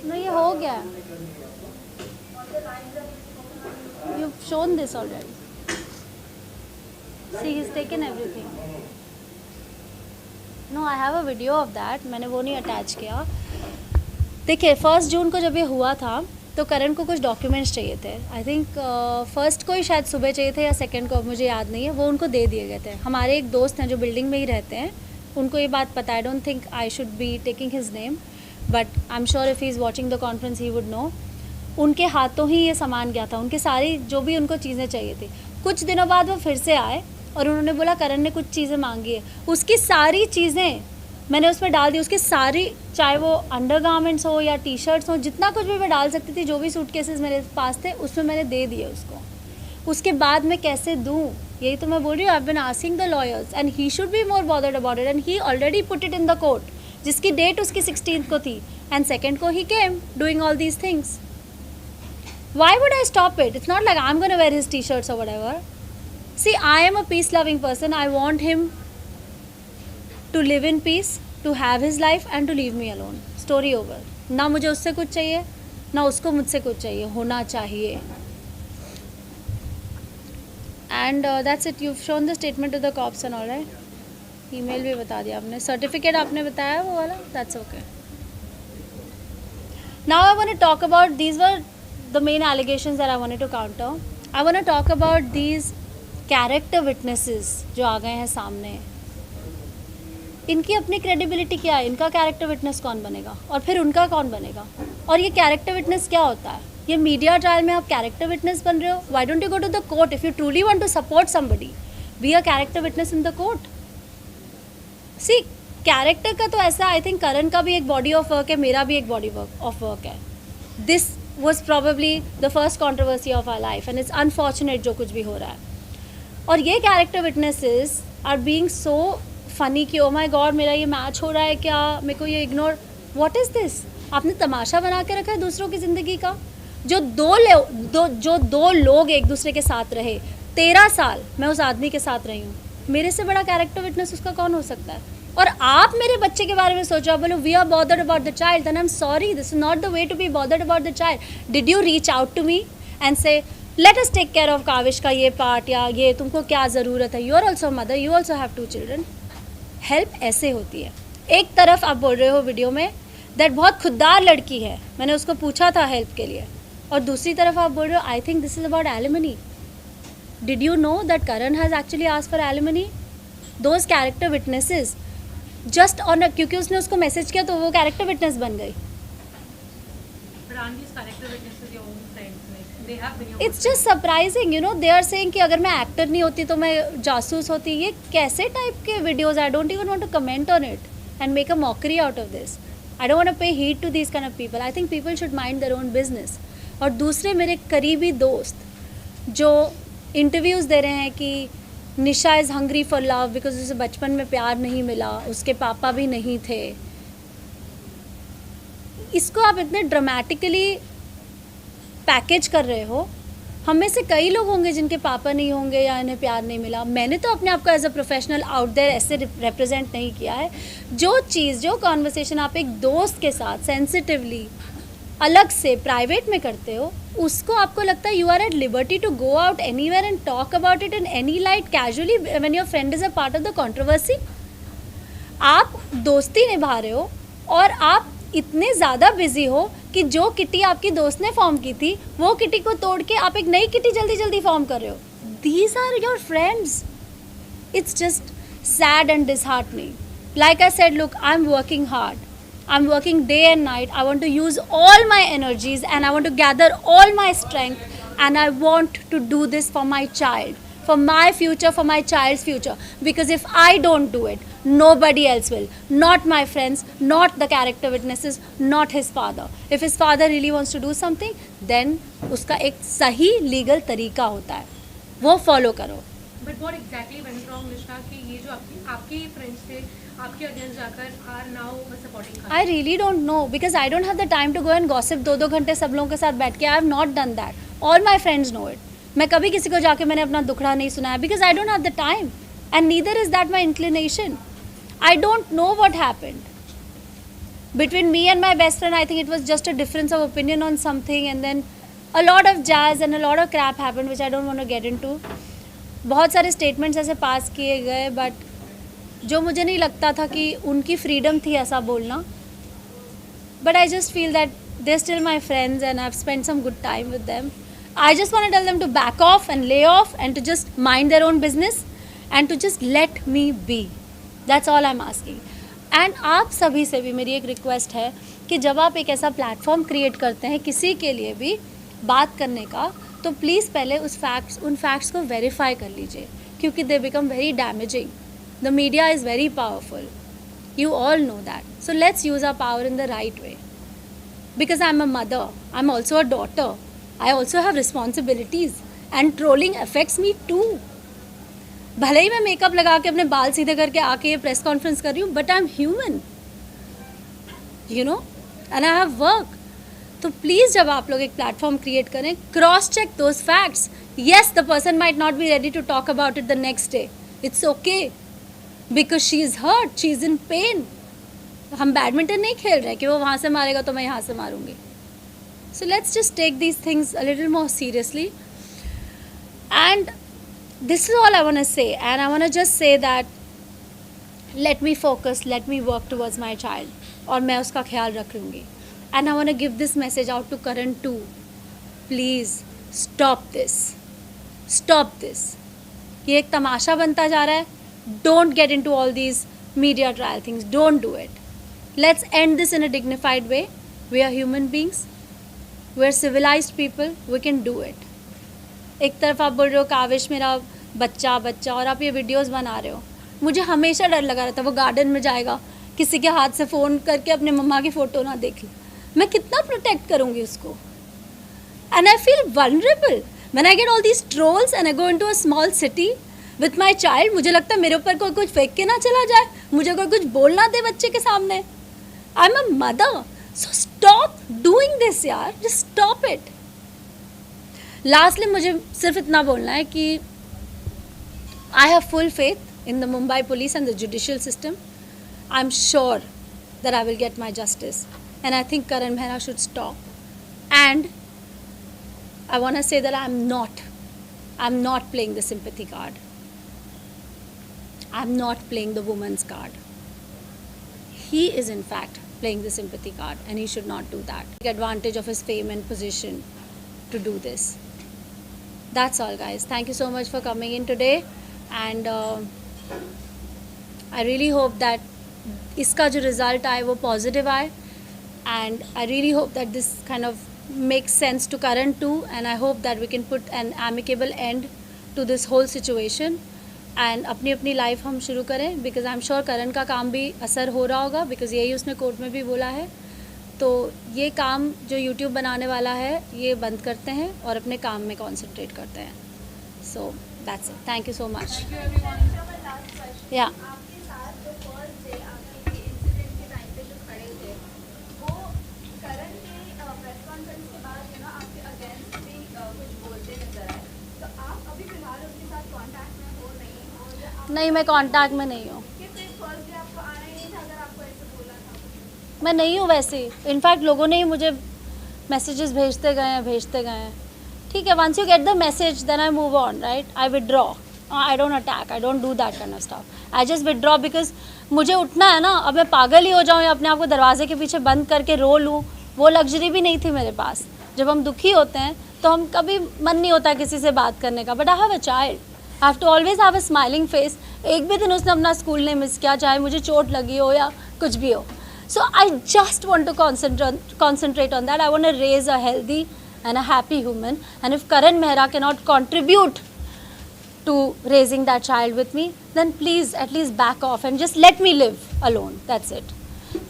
[SPEAKER 1] No, ये हो गया. You've shown this already. See, he's taken everything. No, I have a video of that. मैंने वो नहीं अटैच किया. देखिए 1 जून को जब ये हुआ था तो करण को कुछ डॉक्यूमेंट्स चाहिए थे। आई थिंक फर्स्ट को ही शायद सुबह चाहिए थे या सेकंड को, मुझे याद नहीं है। वो उनको दे दिए गए थे। हमारे एक दोस्त हैं जो बिल्डिंग में ही रहते हैं, उनको ये बात पता है। आई don't think I should be taking his name, but I am sure if he is watching the conference he would know. उनके हाथों ही ये सामान गया था, उनकी सारी जो भी उनको चीज़ें चाहिए थी। कुछ दिनों बाद वो फिर से आए और उन्होंने बोला करण ने कुछ चीज़ें मांगी है। उसकी सारी चीज़ें मैंने उसमें डाल दी, उसकी सारी, चाहे वो अंडरगारमेंट्स हो या टी शर्ट्स हो, जितना कुछ भी मैं डाल सकती थी, जो भी सूटकेसेस मेरे पास थे उसमें मैंने दे दिए उसको। उसके बाद मैं कैसे दूँ, यही तो मैं बोल रही हूँ। I have been asking the lawyers and he should be more bothered about it, and he already put it in the court, जिसकी डेट उसकी 16th को थी, एंड 2nd को he came doing all these things. Why would I stop it? It's not like I'm going to wear his t-shirts or whatever. See, I am a peace-loving person. I want him to live in peace, to have his life and to leave me alone. Story over. ना मुझे उससे कुछ चाहिए, ना उसको मुझसे कुछ चाहिए, होना चाहिए. And that's it. You've shown the statement to the cops and all, right? Email भी बता दिया आपने. Certificate आपने बताया वो वाला. That's okay. Now I want to talk about, these were the main allegations that I wanted to counter. I want to talk about these character witnesses जो आ गए हैं सामने. इनकी अपनी credibility क्या है? इनका character witness कौन बनेगा और फिर उनका कौन बनेगा? और ये character witness क्या होता है? ये मीडिया ट्रायल में आप character witness बन रहे हो? Why don't you go to the court if you truly want to support somebody? Be a character witness in the court. See, character का तो ऐसा, I think करण का भी एक body of work है, मेरा भी एक body of work है. This was probably the first controversy of our life and it's unfortunate जो कुछ भी हो रहा है. और ये character witnesses are being so funny कि oh my god मेरा ये मैच हो रहा है क्या, मेरे को ये इग्नोर, what is this? आपने तमाशा बना के रखा है दूसरों की ज़िंदगी का. जो दो लोग एक दूसरे के साथ रहे, 13 साल मैं उस आदमी के साथ रही हूँ, मेरे से बड़ा कैरेक्टर विटनेस उसका कौन हो सकता है? और आप मेरे बच्चे के बारे में सोचो, आप बोलो we are bothered about the child, then I am sorry, this is not the way to be bothered about the child. Did you reach out to me and say let us take care of Kavish का ये part, या ये तुमको क्या ज़रूरत है, you are also mother, you also have 2 children. Help ऐसे होती है. एक तरफ आप बोल रहे हो वीडियो में दैट बहुत खुददार लड़की है, मैंने उसको पूछा था हेल्प के लिए, और दूसरी तरफ आप बोल रहे हो I think this is about alimony. Did you know that Karan has actually asked for alimony? Those character witnesses just on, क्योंकि उसने उसको मैसेज किया तो वो कैरेक्टर विटनेस बन गई. It's just surprising, you know, they are saying कि अगर मैं एक्टर नहीं होती तो मैं जासूस होती. ये कैसे टाइप के videos? I don't even want to comment on it and make a mockery out of this. I don't want to pay heed to this kind of people. I think people should mind their own business. और दूसरे मेरे करीबी दोस्त जो interviews दे रहे हैं कि Nisha is hungry for love because उसे बचपन में प्यार नहीं मिला, उसके पापा भी नहीं थे. इसको आप इतने ड्रामेटिकली पैकेज कर रहे हो. हम में से कई लोग होंगे जिनके पापा नहीं होंगे या इन्हें प्यार नहीं मिला. मैंने तो अपने आप को as a professional out there ऐसे रिप्रेजेंट नहीं किया है. जो चीज़, जो कॉन्वर्सेशन आप एक दोस्त के साथ सेंसिटिवली अलग से प्राइवेट में करते हो, उसको आपको लगता है you are at liberty to go out anywhere and talk about it in any light casually when your friend is a part of the controversy. आप दोस्ती निभा रहे हो और आप इतने ज़्यादा बिजी हो कि जो किटी आपकी दोस्त ने फॉर्म की थी वो किटी को तोड़ के आप एक नई किटी जल्दी जल्दी फॉर्म कर रहे हो. These are your friends. It's just sad and disheartening. Like I said, look, I am working hard. I'm working day and night. I want to use all my energies and I want to gather all my strength and I want to do this for my child, for my future, for my child's future. Because if I don't do it, nobody else will. Not my friends, not the character witnesses, not his father. If his father really wants to do something, then उसका एक सही legal तरीका होता है, वो follow करो.
[SPEAKER 8] But what exactly went wrong, निशा, कि ये जो आपके friends थे, आपके अगेंस्ट जाकर are now supporting her?
[SPEAKER 1] I really don't know because I don't have the time to go and gossip 2-2 घंटे सब लोगों के साथ बैठ के. I have not done that. All my friends know it. मैं कभी किसी को जाके मैंने अपना दुखड़ा नहीं सुनाया because I don't have the time and neither is that my inclination. I don't know what happened. Between me and my best friend, I think it was just a difference of opinion on something and then a lot of jazz and a lot of crap happened which I don't want to get into. बहुत सारे statements ऐसे पास किए गए but जो मुझे नहीं लगता था कि उनकी फ्रीडम थी ऐसा बोलना. But I just feel that they're still my friends and I've spent some good time with them. I just want to tell them to back off and lay off and to just mind their own business and to just let me be. That's all I'm asking. And आप सभी से भी मेरी एक request है कि जब आप एक ऐसा प्लेटफॉर्म क्रिएट करते हैं किसी के लिए भी बात करने का, तो प्लीज़ पहले उन फैक्ट्स को वेरीफाई कर लीजिए, क्योंकि they become very damaging. The media is very powerful. You all know that. So let's use our power in the right way. Because I'm a mother, I'm also a daughter. I also have responsibilities and trolling affects me too. भले ही मैं makeup लगा के अपने बाल सीधे करके आके ये प्रेस कॉन्फ्रेंस कर रही हूँ, but I'm human. You know? And I have work. तो प्लीज़ जब आप लोग एक प्लेटफॉर्म क्रिएट करें, cross check those facts. Yes, the person might not be ready to talk about it the next day. It's okay. Because she is hurt, she is in pain. हम badminton नहीं खेल रहे कि वो वहाँ से मारेगा तो मैं यहाँ से मारूंगी. So let's just take these things a little more seriously. And this is all I want to say. And I want to just say that let me focus, let me work towards my child. और मैं उसका ख्याल रख लूँगी. And I want to give this message out to Karan too. Please stop this. Stop this. ये एक तमाशा बनता जा रहा है. Don't get into all these media trial things. Don't do it. Let's end this in a dignified way. We are human beings. We are civilized people. We can do it. एक तरफ आप बोल रहे हो काविश मेरा बच्चा और आप ये वीडियोस बना रहे हो. मुझे हमेशा डर लगा रहता, वो गार्डन में जाएगा, किसी के हाथ से फ़ोन करके अपने मम्मा की फ़ोटो ना देख ले. मैं कितना प्रोटेक्ट करूँगी उसको. And I feel vulnerable when I get all these trolls and I go into a small city with my child. मुझे लगता है मेरे ऊपर कोई कुछ फेंक के ना चला जाए, मुझे कोई कुछ बोलना दे बच्चे के सामने. I'm a mother, so stop doing this यार, just stop it. Lastly मुझे सिर्फ इतना बोलना है कि I have full faith in the Mumbai police and the judicial system. I'm sure that I will get my justice, and I think Karan Mehra should stop. And I want to say that I'm not playing the sympathy card. I'm not playing the woman's card. He is in fact playing the sympathy card, and he should not do that. Take advantage of his fame and position to do this. That's all, guys. Thank you so much for coming in today, and I really hope that इसका जो result आए वो positive आए, and I really hope that this kind of makes sense to Karan too, and I hope that we can put an amicable end to this whole situation. And अपनी अपनी life हम शुरू करें, because I am sure करण का काम भी असर हो रहा होगा, बिकॉज यही उसने कोर्ट में भी बोला है. तो ये काम जो यूट्यूब बनाने वाला है ये बंद करते हैं और अपने काम में कॉन्सेंट्रेट करते हैं. So that's it. Thank you so much. या
[SPEAKER 5] आपके साथ जो फर्स्ट डे आपके इंसिडेंट के टाइम पे जो खड़े थे, वो करण के प्रेस कॉन्फ्रेंस के बाद आपके अगेंस्ट भी कुछ बोलते नजर आए. तो आप अभी फिलहाल उसके साथ कांटेक्ट में हो
[SPEAKER 1] नहीं, मैं कांटेक्ट में नहीं हूँ. मैं नहीं हूँ वैसे. इनफैक्ट लोगों ने ही मुझे मैसेजेस भेजते गए हैं. ठीक है, once you get the message then I move on, right. I withdraw. I don't attack. I don't do that kind of stuff. I just withdraw because मुझे उठना है ना. अब मैं पागल ही हो जाऊँ या अपने आप को दरवाजे के पीछे बंद करके रो लूँ, वो लग्जरी भी नहीं थी मेरे पास. जब हम दुखी होते हैं तो हम कभी मन नहीं होता किसी से बात करने का. But I have a child. I have to always have a smiling face. एक भी दिन उसने अपना स्कूल नहीं मिस किया, चाहे मुझे चोट लगी हो या कुछ भी हो. So I just want to concentrate on that. I want to raise a healthy and a happy human. And if Karan Mehra cannot contribute to raising that child with me, then please at least back off and just let me live alone. That's it.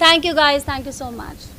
[SPEAKER 1] Thank you guys. Thank you so much.